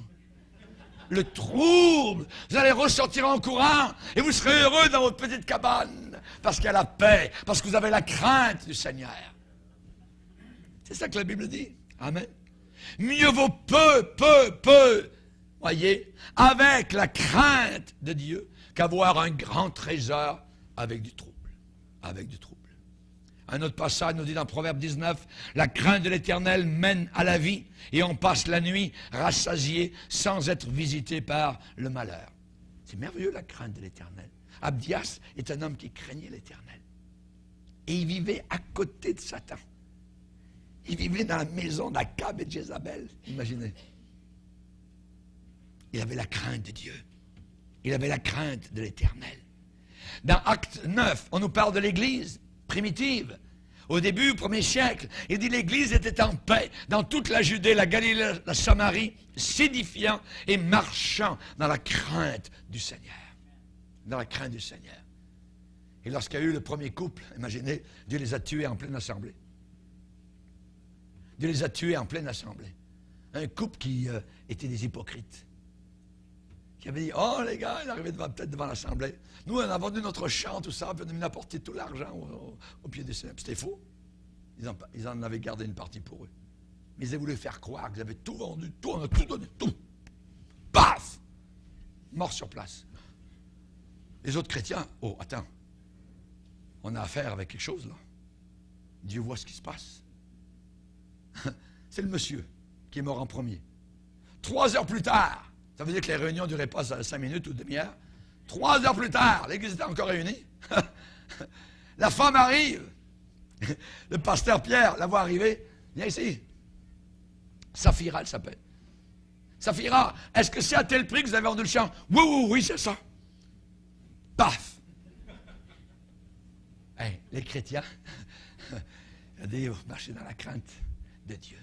Le trouble. Vous allez ressortir en courant et vous serez heureux dans votre petite cabane parce qu'il y a la paix, parce que vous avez la crainte du Seigneur. C'est ça que la Bible dit. Amen. Mieux vaut peu, voyez, avec la crainte de Dieu qu'avoir un grand trésor avec du trouble. Avec du trouble. Un autre passage nous dit dans Proverbe 19, la crainte de l'Éternel mène à la vie et on passe la nuit rassasié sans être visité par le malheur. C'est merveilleux la crainte de l'Éternel. Abdias est un homme qui craignait l'Éternel. Et il vivait à côté de Satan. Il vivait dans la maison d'Akab et de Jézabel. Imaginez. Il avait la crainte de Dieu. Il avait la crainte de l'Éternel. Dans Acte 9, on nous parle de l'Église primitive. Au début, au 1er siècle, il dit l'Église était en paix dans toute la Judée, la Galilée, la Samarie, s'édifiant et marchant dans la crainte du Seigneur. Dans la crainte du Seigneur. Et lorsqu'il y a eu le premier couple, imaginez, Dieu les a tués en pleine assemblée. Dieu les a tués en pleine assemblée. Un couple qui était des hypocrites. Qui avait dit, oh les gars, il arrivait peut-être devant l'assemblée. Nous, on a vendu notre champ, tout ça, puis on a mis apporté tout l'argent au pied des Seigneur. C'était faux. Ils en avaient gardé une partie pour eux. Mais ils avaient voulu faire croire qu'ils avaient tout vendu, tout, on a tout donné, tout. Paf! Mort sur place. Les autres chrétiens, oh, attends. On a affaire avec quelque chose, là. Dieu voit ce qui se passe. C'est le monsieur qui est mort en premier. 3 heures plus tard, ça veut dire que les réunions ne duraient pas 5 minutes ou demi-heure. 3 heures plus tard, l'église était encore réunie. La femme arrive. Le pasteur Pierre la voit arriver. Viens ici. Saphira, elle s'appelle. Saphira, est-ce que c'est à tel prix que vous avez vendu le champ? Oui, oui, oui, c'est ça. Paf! Hey, les chrétiens, regardez, vous marchez dans la crainte de Dieu.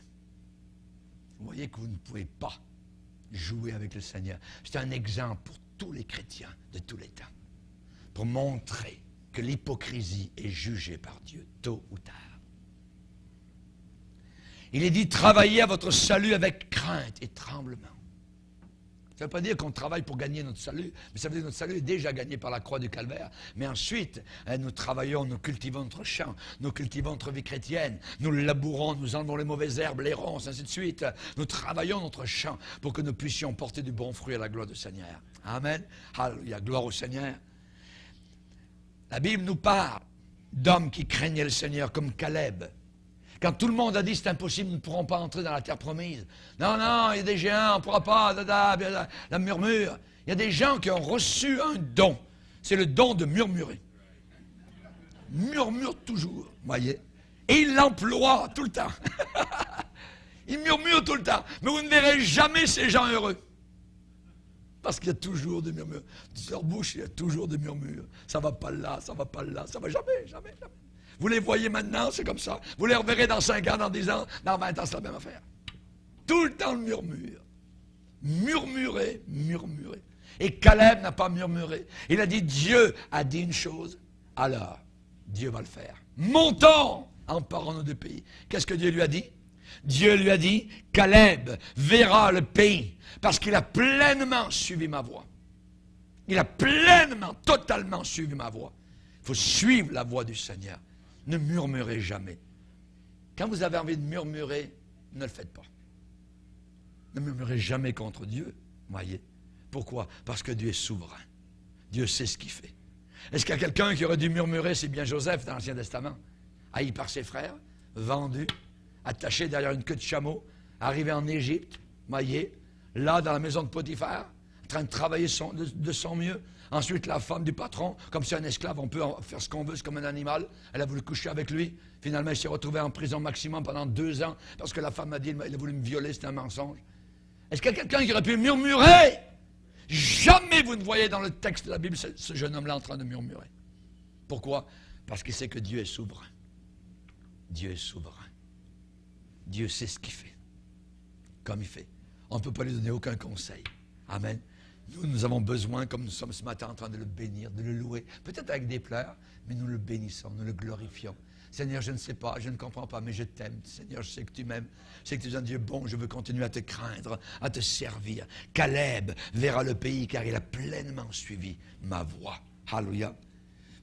Vous voyez que vous ne pouvez pas jouer avec le Seigneur. C'est un exemple pour tous les chrétiens de tous les temps, pour montrer que l'hypocrisie est jugée par Dieu, tôt ou tard. Il est dit, travaillez à votre salut avec crainte et tremblement. Ça ne veut pas dire qu'on travaille pour gagner notre salut, mais ça veut dire que notre salut est déjà gagné par la croix du Calvaire. Mais ensuite, nous travaillons, nous cultivons notre champ, nous cultivons notre vie chrétienne, nous le labourons, nous enlevons les mauvaises herbes, les ronces, ainsi de suite. Nous travaillons notre champ pour que nous puissions porter du bon fruit à la gloire du Seigneur. Amen. Alléluia, gloire au Seigneur. La Bible nous parle d'hommes qui craignaient le Seigneur comme Caleb. Quand tout le monde a dit c'est impossible, nous ne pourrons pas entrer dans la terre promise. Non, non, il y a des géants, on ne pourra pas, la murmure. Il y a des gens qui ont reçu un don. C'est le don de murmurer. Murmure toujours, voyez. Et il l'emploie tout le temps. Il murmure tout le temps. Mais vous ne verrez jamais ces gens heureux. Parce qu'il y a toujours des murmures. De leur bouche, il y a toujours des murmures. Ça ne va pas là, ça ne va pas là, ça ne va jamais, jamais, jamais. Vous les voyez maintenant, c'est comme ça. Vous les reverrez dans 5 ans, dans 10 ans, dans 20 ans, c'est la même affaire. Tout le temps le murmure. Murmurer, murmurer. Et Caleb n'a pas murmuré. Il a dit, Dieu a dit une chose, alors Dieu va le faire. Montons, emparons-nous du pays. Qu'est-ce que Dieu lui a dit? Dieu lui a dit, Caleb verra le pays, parce qu'il a pleinement suivi ma voie. Il a pleinement, totalement suivi ma voie. Il faut suivre la voie du Seigneur. Ne murmurez jamais. Quand vous avez envie de murmurer, ne le faites pas. Ne murmurez jamais contre Dieu, voyez. Pourquoi? Parce que Dieu est souverain. Dieu sait ce qu'il fait. Est-ce qu'il y a quelqu'un qui aurait dû murmurer? C'est bien Joseph dans l'Ancien Testament. Haï par ses frères, vendu, attaché derrière une queue de chameau, arrivé en Égypte, voyez, là dans la maison de Potiphar, en train de travailler de son mieux. Ensuite, la femme du patron, comme c'est un esclave, on peut en faire ce qu'on veut, c'est comme un animal. Elle a voulu coucher avec lui. Finalement, il s'est retrouvé en prison maximum pendant 2 ans, parce que la femme a dit, il a voulu me violer, c'était un mensonge. Est-ce qu'il y a quelqu'un qui aurait pu murmurer? Jamais vous ne voyez dans le texte de la Bible ce jeune homme-là en train de murmurer. Pourquoi? Parce qu'il sait que Dieu est souverain. Dieu est souverain. Dieu sait ce qu'il fait. Comme il fait. On ne peut pas lui donner aucun conseil. Amen. Nous avons besoin, comme nous sommes ce matin en train de le bénir, de le louer, peut-être avec des pleurs, mais nous le bénissons, nous le glorifions. Seigneur, je ne sais pas, je ne comprends pas, mais je t'aime. Seigneur, je sais que tu m'aimes, je sais que tu es un Dieu bon, je veux continuer à te craindre, à te servir. Caleb verra le pays car il a pleinement suivi ma voie. Alléluia.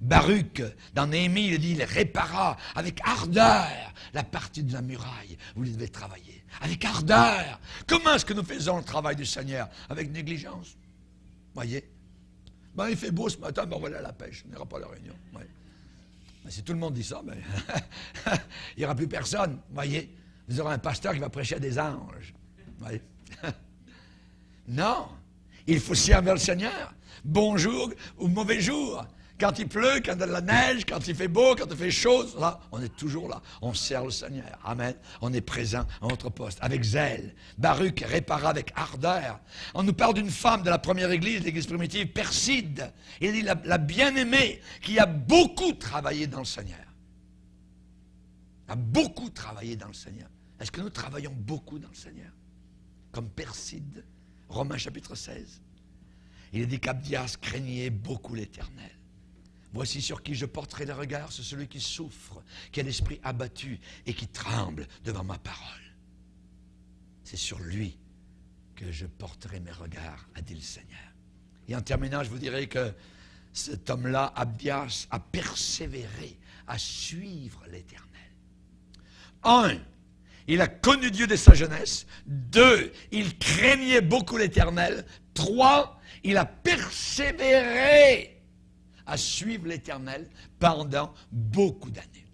Baruch, dans Néhémie, il dit, il répara avec ardeur la partie de la muraille où il devait travailler. Avec ardeur. Comment est-ce que nous faisons le travail du Seigneur? Avec négligence. Voyez? Ben, il fait beau ce matin, ben on va aller à la pêche. On n'ira pas à la réunion. Ouais. Ben, si tout le monde dit ça, ben, il n'y aura plus personne. Voyez? Vous aurez un pasteur qui va prêcher à des anges. Voyez? Non. Il faut servir le Seigneur. Bon jour ou mauvais jour. Quand il pleut, quand il y a de la neige, quand il fait beau, quand il fait chaud, là, on est toujours là. On sert le Seigneur. Amen. On est présent à notre poste, avec zèle. Baruch répara avec ardeur. On nous parle d'une femme de la première église, l'église primitive, Perside. Il dit la bien-aimée qui a beaucoup travaillé dans le Seigneur. A beaucoup travaillé dans le Seigneur. Est-ce que nous travaillons beaucoup dans le Seigneur? Comme Perside, Romains chapitre 16. Il dit qu'Abdias craignait beaucoup l'Éternel. Voici sur qui je porterai le regard, c'est celui qui souffre, qui a l'esprit abattu et qui tremble devant ma parole. C'est sur lui que je porterai mes regards, a dit le Seigneur. Et en terminant, je vous dirai que cet homme-là, Abdias, a persévéré à suivre l'Éternel. 1, il a connu Dieu dès sa jeunesse. 2, il craignait beaucoup l'Éternel. 3, il a persévéré à suivre l'Éternel pendant beaucoup d'années.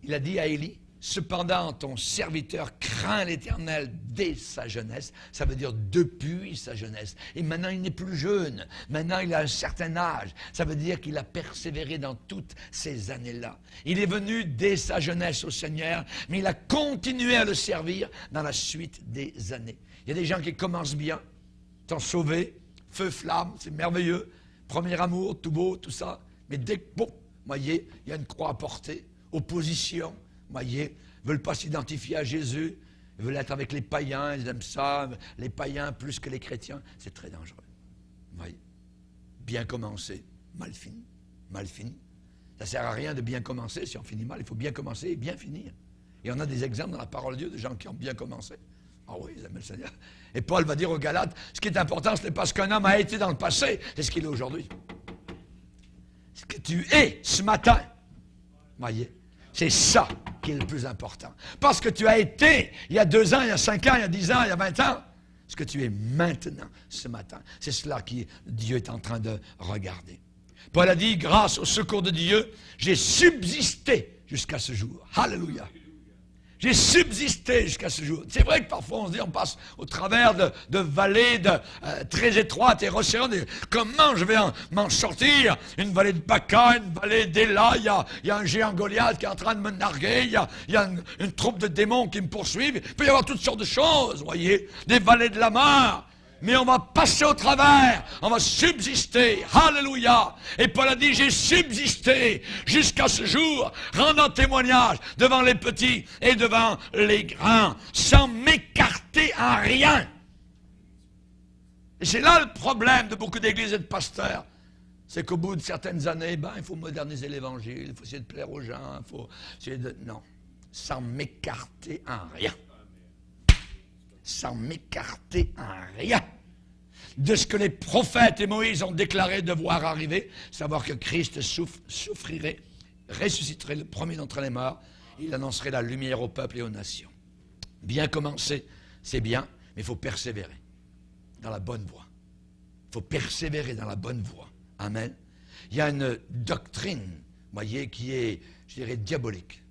Il a dit à Élie, cependant ton serviteur craint l'Éternel dès sa jeunesse, ça veut dire depuis sa jeunesse. Et maintenant il n'est plus jeune, maintenant il a un certain âge, ça veut dire qu'il a persévéré dans toutes ces années-là. Il est venu dès sa jeunesse au Seigneur, mais il a continué à le servir dans la suite des années. Il y a des gens qui commencent bien, sont sauvés, feu, flamme, c'est merveilleux, premier amour, tout beau, tout ça. Mais dès que, bon, voyez, il y a une croix à porter, opposition, voyez, ils ne veulent pas s'identifier à Jésus, ils veulent être avec les païens, ils aiment ça, les païens plus que les chrétiens. C'est très dangereux. Voyez, bien commencer, mal fini, mal fini. Ça ne sert à rien de bien commencer si on finit mal, il faut bien commencer et bien finir. Et on a des exemples dans la parole de Dieu de gens qui ont bien commencé. Ah oui, ils aiment le Seigneur. Et Paul va dire aux Galates, ce qui est important, ce n'est pas ce qu'un homme a été dans le passé, c'est ce qu'il est aujourd'hui. Ce que tu es ce matin, voyez, c'est ça qui est le plus important. Parce que tu as été il y a 2 ans, il y a 5 ans, il y a 10 ans, il y a 20 ans, ce que tu es maintenant, ce matin. C'est cela que Dieu est en train de regarder. Paul a dit, grâce au secours de Dieu, j'ai subsisté jusqu'à ce jour. Alléluia. J'ai subsisté jusqu'à ce jour. C'est vrai que parfois on se dit, on passe au travers de vallées très étroites et océanes. Comment je vais m'en sortir? Une vallée de Baca, une vallée d'Éla, il y a un géant Goliath qui est en train de me narguer, il y a une troupe de démons qui me poursuivent. Il peut y avoir toutes sortes de choses, vous voyez, des vallées de la mort. Mais on va passer au travers, on va subsister, alléluia. Et Paul a dit, j'ai subsisté jusqu'à ce jour, rendant témoignage devant les petits et devant les grands, sans m'écarter en rien. Et c'est là le problème de beaucoup d'églises et de pasteurs. C'est qu'au bout de certaines années, il faut moderniser l'évangile, il faut essayer de plaire aux gens, il faut essayer de... Non, sans m'écarter en rien. Sans m'écarter en rien de ce que les prophètes et Moïse ont déclaré devoir arriver, savoir que Christ souffrirait, ressusciterait le premier d'entre les morts, il annoncerait la lumière au peuple et aux nations. Bien commencer, c'est bien, mais il faut persévérer dans la bonne voie. Il faut persévérer dans la bonne voie. Amen. Il y a une doctrine, voyez, qui est, je dirais, diabolique,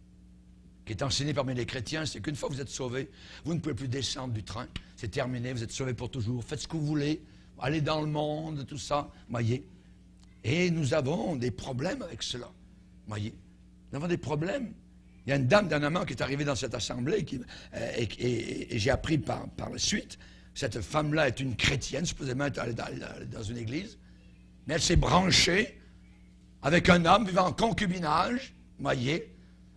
qui est enseigné parmi les chrétiens, c'est qu'une fois que vous êtes sauvé, vous ne pouvez plus descendre du train. C'est terminé, vous êtes sauvé pour toujours. Faites ce que vous voulez, allez dans le monde, tout ça, voyez. Et nous avons des problèmes avec cela, voyez. Nous avons des problèmes. Il y a une dame dernièrement qui est arrivée dans cette assemblée et j'ai appris par la suite, cette femme-là est une chrétienne, supposément elle est dans une église, mais elle s'est branchée avec un homme vivant en concubinage, voyez,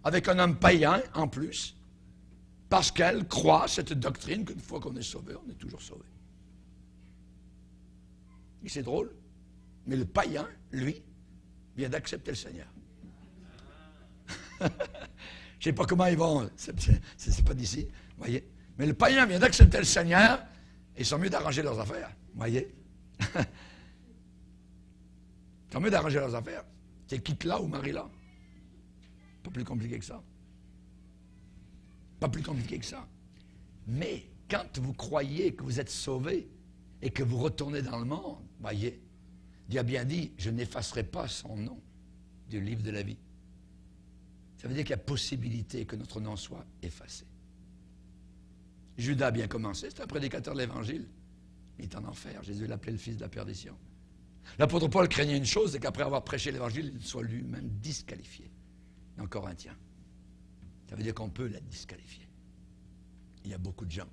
avec un homme païen en plus, parce qu'elle croit cette doctrine qu'une fois qu'on est sauvé, on est toujours sauvé. Et c'est drôle, mais le païen, lui, vient d'accepter le Seigneur. Je ne sais pas comment ils vont, c'est pas d'ici, voyez. Mais le païen vient d'accepter le Seigneur, et ils sont mieux d'arranger leurs affaires, voyez. Ils sont mieux d'arranger leurs affaires. C'est quitte là ou marie là. Pas plus compliqué que ça. Pas plus compliqué que ça. Mais quand vous croyez que vous êtes sauvé et que vous retournez dans le monde, voyez, Dieu a bien dit, je n'effacerai pas son nom du livre de la vie. Ça veut dire qu'il y a possibilité que notre nom soit effacé. Judas a bien commencé, c'est un prédicateur de l'Évangile. Il est en enfer. Jésus l'appelait le fils de la perdition. L'apôtre Paul craignait une chose, c'est qu'après avoir prêché l'Évangile, il soit lui-même disqualifié dans Corinthiens. Ça veut dire qu'on peut l'être disqualifié. Il y a beaucoup de gens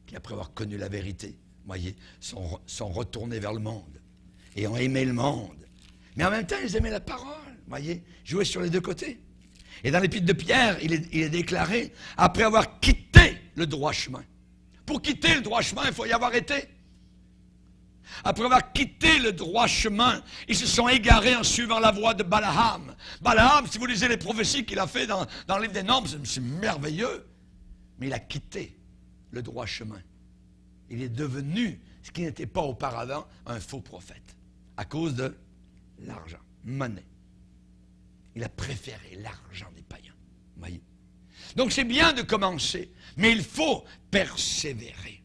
qui, après avoir connu la vérité, voyez, sont retournés vers le monde et ont aimé le monde. Mais en même temps, ils aimaient la parole, voyez, jouaient sur les deux côtés. Et dans l'épître de Pierre, il est déclaré, après avoir quitté le droit chemin. Pour quitter le droit chemin, il faut y avoir été. Après avoir quitté le droit chemin, ils se sont égarés en suivant la voie de Balaam. Balaam, si vous lisez les prophéties qu'il a fait dans le livre des Nombres, c'est merveilleux. Mais il a quitté le droit chemin. Il est devenu, ce qui n'était pas auparavant, un faux prophète. À cause de l'argent, monnaie. Il a préféré l'argent des païens. Voyez. Donc c'est bien de commencer, mais il faut persévérer.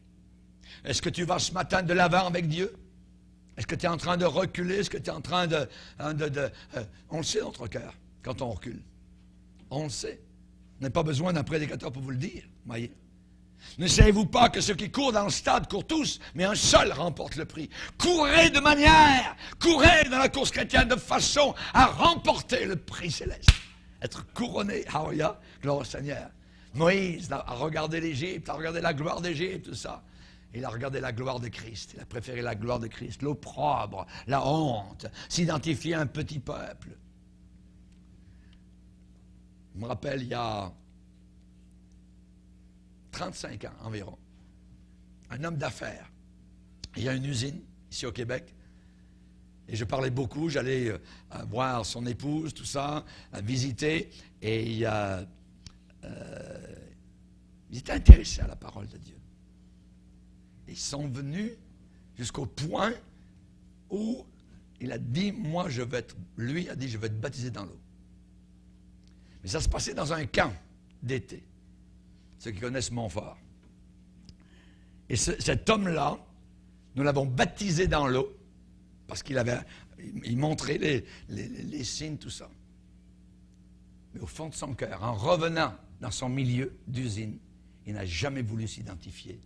Est-ce que tu vas ce matin de l'avant avec Dieu? Est-ce que tu es en train de reculer? Est-ce que tu es en train de on le sait, notre cœur, quand on recule. On le sait. On n'a pas besoin d'un prédicateur pour vous le dire. Voyez. Ne savez-vous pas que ceux qui courent dans le stade courent tous, mais un seul remporte le prix? Courez courez dans la course chrétienne de façon à remporter le prix céleste. Être couronné, alléluia, gloire au Seigneur. Moïse a regardé l'Égypte, a regardé la gloire d'Égypte, tout ça. Il a regardé la gloire de Christ. Il a préféré la gloire de Christ, l'opprobre, la honte, s'identifier à un petit peuple. Je me rappelle, il y a 35 ans environ, un homme d'affaires. Il y a une usine ici au Québec. Et je parlais beaucoup, j'allais voir son épouse, tout ça, visiter. Et ils étaient intéressés à la parole de Dieu. Ils sont venus jusqu'au point où il a dit, moi je vais être, lui a dit, je vais être baptisé dans l'eau. Mais ça se passait dans un camp d'été. Ceux qui connaissent Montfort. Et cet homme-là, nous l'avons baptisé dans l'eau, parce il montrait les signes, tout ça. Mais au fond de son cœur, en revenant dans son milieu d'usine, il n'a jamais voulu s'identifier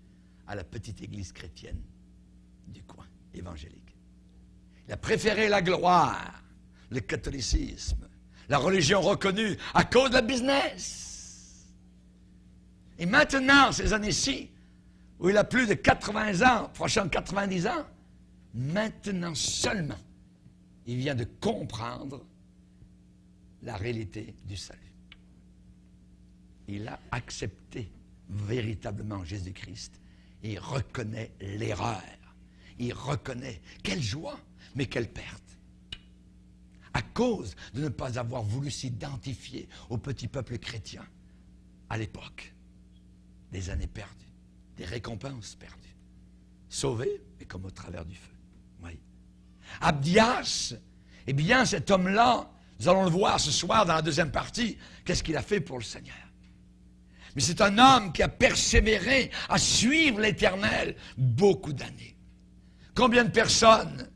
à la petite église chrétienne du coin, évangélique. Il a préféré la gloire, le catholicisme, la religion reconnue à cause de la business. Et maintenant, ces années-ci, où il a plus de 80 ans, prochain 90 ans, maintenant seulement, il vient de comprendre la réalité du salut. Il a accepté véritablement Jésus-Christ. Il reconnaît l'erreur. Il reconnaît quelle joie, mais quelle perte. À cause de ne pas avoir voulu s'identifier au petit peuple chrétien à l'époque. Des années perdues, des récompenses perdues. Sauvé, mais comme au travers du feu. Oui. Abdias, eh bien cet homme-là, nous allons le voir ce soir dans la deuxième partie, qu'est-ce qu'il a fait pour le Seigneur. Mais c'est un homme qui a persévéré à suivre l'Éternel beaucoup d'années. Combien de personnes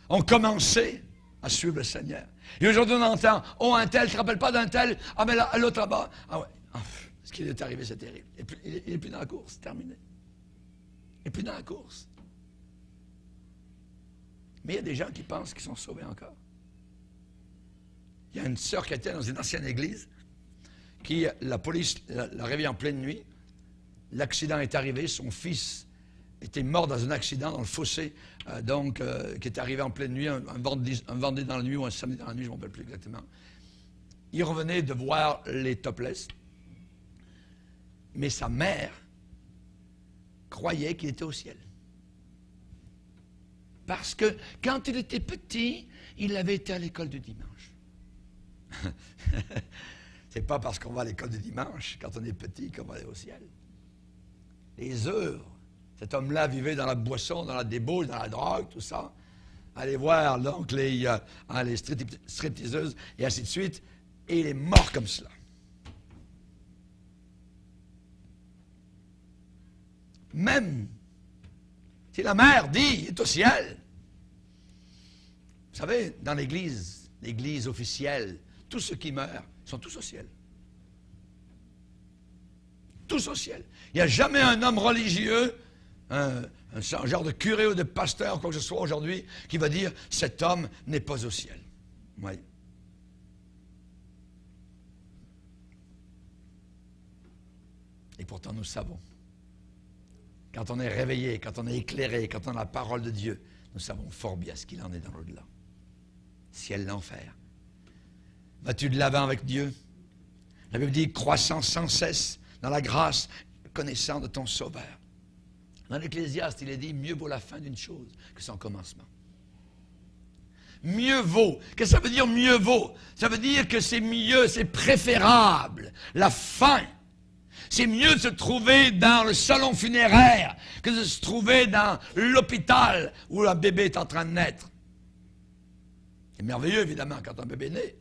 ont commencé à suivre le Seigneur? Et aujourd'hui, on entend, oh, un tel, tu ne te rappelles pas d'un tel? Ah, mais là, l'autre là-bas. Ah ouais, ce qui est arrivé, c'est terrible. Il n'est plus dans la course, c'est terminé. Il n'est plus dans la course. Mais il y a des gens qui pensent qu'ils sont sauvés encore. Il y a une sœur qui était dans une ancienne église, qui, la police l'a réveillée en pleine nuit. L'accident est arrivé, son fils était mort dans un accident dans le fossé, qui est arrivé en pleine nuit, un vendredi dans la nuit ou un samedi dans la nuit, je ne me rappelle plus exactement. Il revenait de voir les topless, mais sa mère croyait qu'il était au ciel. Parce que quand il était petit, il avait été à l'école du dimanche. C'est pas parce qu'on va à l'école du dimanche, quand on est petit, qu'on va aller au ciel. Les œuvres. Cet homme-là vivait dans la boisson, dans la débauche, dans la drogue, tout ça. Allez voir donc les stripteaseuses et ainsi de suite. Et il est mort comme cela. Même si la mère dit, il est au ciel. Vous savez, dans l'église officielle, tous ceux qui meurent sont tous au ciel. Tous au ciel. Il n'y a jamais un homme religieux un genre de curé ou de pasteur, quoi que ce soit aujourd'hui, qui va dire « cet homme n'est pas au ciel ». Oui. Et pourtant, nous savons, quand on est réveillé, quand on est éclairé, quand on a la parole de Dieu, nous savons fort bien ce qu'il en est dans l'au-delà. Ciel, l'enfer. Vas-tu de l'avant avec Dieu? La Bible dit, croissant sans cesse dans la grâce, connaissant de ton Sauveur. Dans l'Ecclésiaste, il est dit, mieux vaut la fin d'une chose que son commencement. Mieux vaut. Qu'est-ce que ça veut dire mieux vaut? Ça veut dire que c'est mieux, c'est préférable. La fin. C'est mieux de se trouver dans le salon funéraire que de se trouver dans l'hôpital où un bébé est en train de naître. C'est merveilleux, évidemment, quand un bébé naît.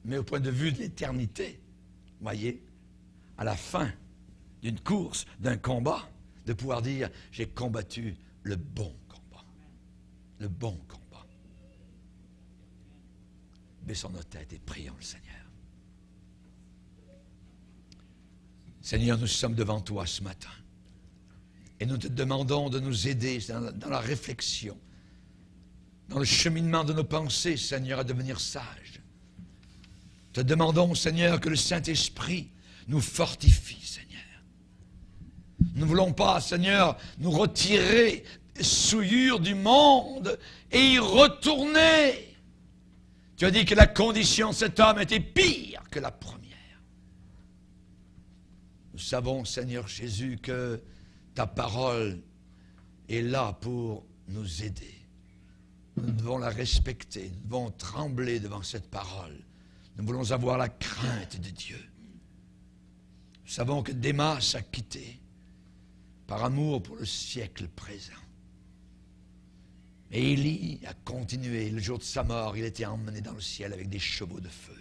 Mais au point de vue de l'éternité, voyez, à la fin d'une course, d'un combat, de pouvoir dire, j'ai combattu le bon combat. Le bon combat. Baissons nos têtes et prions le Seigneur. Seigneur, nous sommes devant toi ce matin. Et nous te demandons de nous aider dans la réflexion, dans le cheminement de nos pensées, Seigneur, à devenir sages. Te demandons, Seigneur, que le Saint-Esprit nous fortifie, Seigneur. Nous ne voulons pas, Seigneur, nous retirer des souillures du monde et y retourner. Tu as dit que la condition de cet homme était pire que la première. Nous savons, Seigneur Jésus, que ta parole est là pour nous aider. Nous devons la respecter, nous devons trembler devant cette parole. Nous voulons avoir la crainte de Dieu. Nous savons que Démas a quitté par amour pour le siècle présent. Et Élie a continué. Le jour de sa mort, il était emmené dans le ciel avec des chevaux de feu.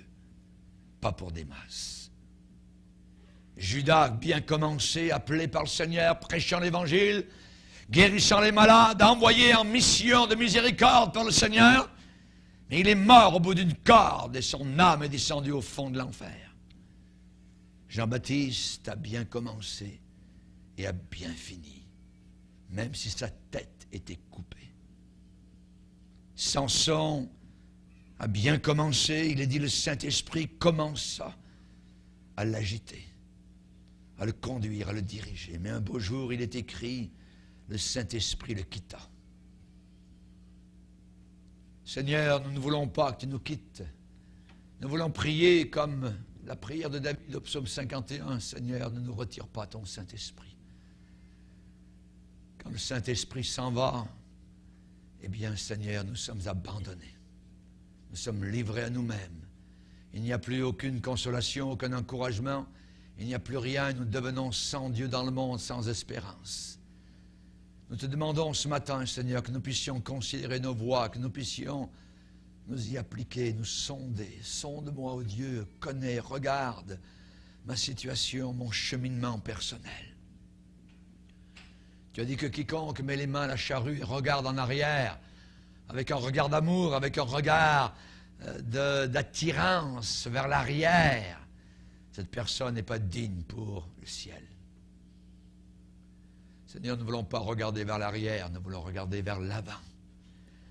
Pas pour Démas. Judas, bien commencé, appelé par le Seigneur, prêchant l'Évangile, guérissant les malades, envoyé en mission de miséricorde par le Seigneur, mais il est mort au bout d'une corde et son âme est descendue au fond de l'enfer. Jean-Baptiste a bien commencé et a bien fini, même si sa tête était coupée. Samson a bien commencé, il est dit le Saint-Esprit commença à l'agiter, à le conduire, à le diriger. Mais un beau jour, il est écrit, le Saint-Esprit le quitta. Seigneur, nous ne voulons pas que tu nous quittes. Nous voulons prier comme la prière de David au psaume 51. Seigneur, ne nous retire pas ton Saint-Esprit. Quand le Saint-Esprit s'en va, eh bien, Seigneur, nous sommes abandonnés. Nous sommes livrés à nous-mêmes. Il n'y a plus aucune consolation, aucun encouragement. Il n'y a plus rien, nous devenons sans Dieu dans le monde, sans espérance. Nous te demandons ce matin, Seigneur, que nous puissions considérer nos voies, que nous puissions nous y appliquer, nous sonder. Sonde-moi, ô Dieu, connais, regarde ma situation, mon cheminement personnel. Tu as dit que quiconque met les mains à la charrue et regarde en arrière, avec un regard d'amour, avec un regard d'attirance vers l'arrière, cette personne n'est pas digne pour le ciel. Seigneur, nous ne voulons pas regarder vers l'arrière, nous voulons regarder vers l'avant.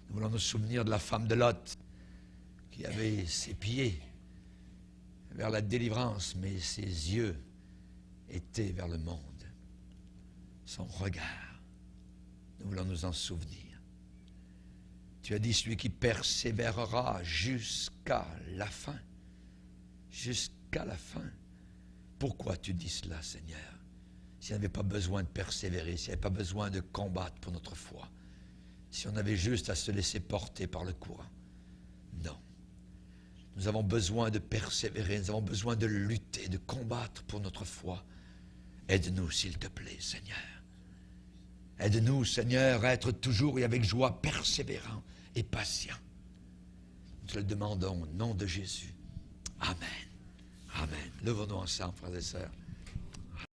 Nous voulons nous souvenir de la femme de Lot qui avait ses pieds vers la délivrance, mais ses yeux étaient vers le monde. Son regard, nous voulons nous en souvenir. Tu as dit, celui qui persévérera jusqu'à la fin. Jusqu'à la fin. Pourquoi tu dis cela, Seigneur? Si on n'avait pas besoin de persévérer, si on n'avait pas besoin de combattre pour notre foi, si on avait juste à se laisser porter par le courant. Non. Nous avons besoin de persévérer, nous avons besoin de lutter, de combattre pour notre foi. Aide-nous, s'il te plaît, Seigneur. Aide-nous, Seigneur, à être toujours et avec joie persévérants et patients. Nous te le demandons au nom de Jésus. Amen. Amen. Levons-nous ensemble, frères et sœurs.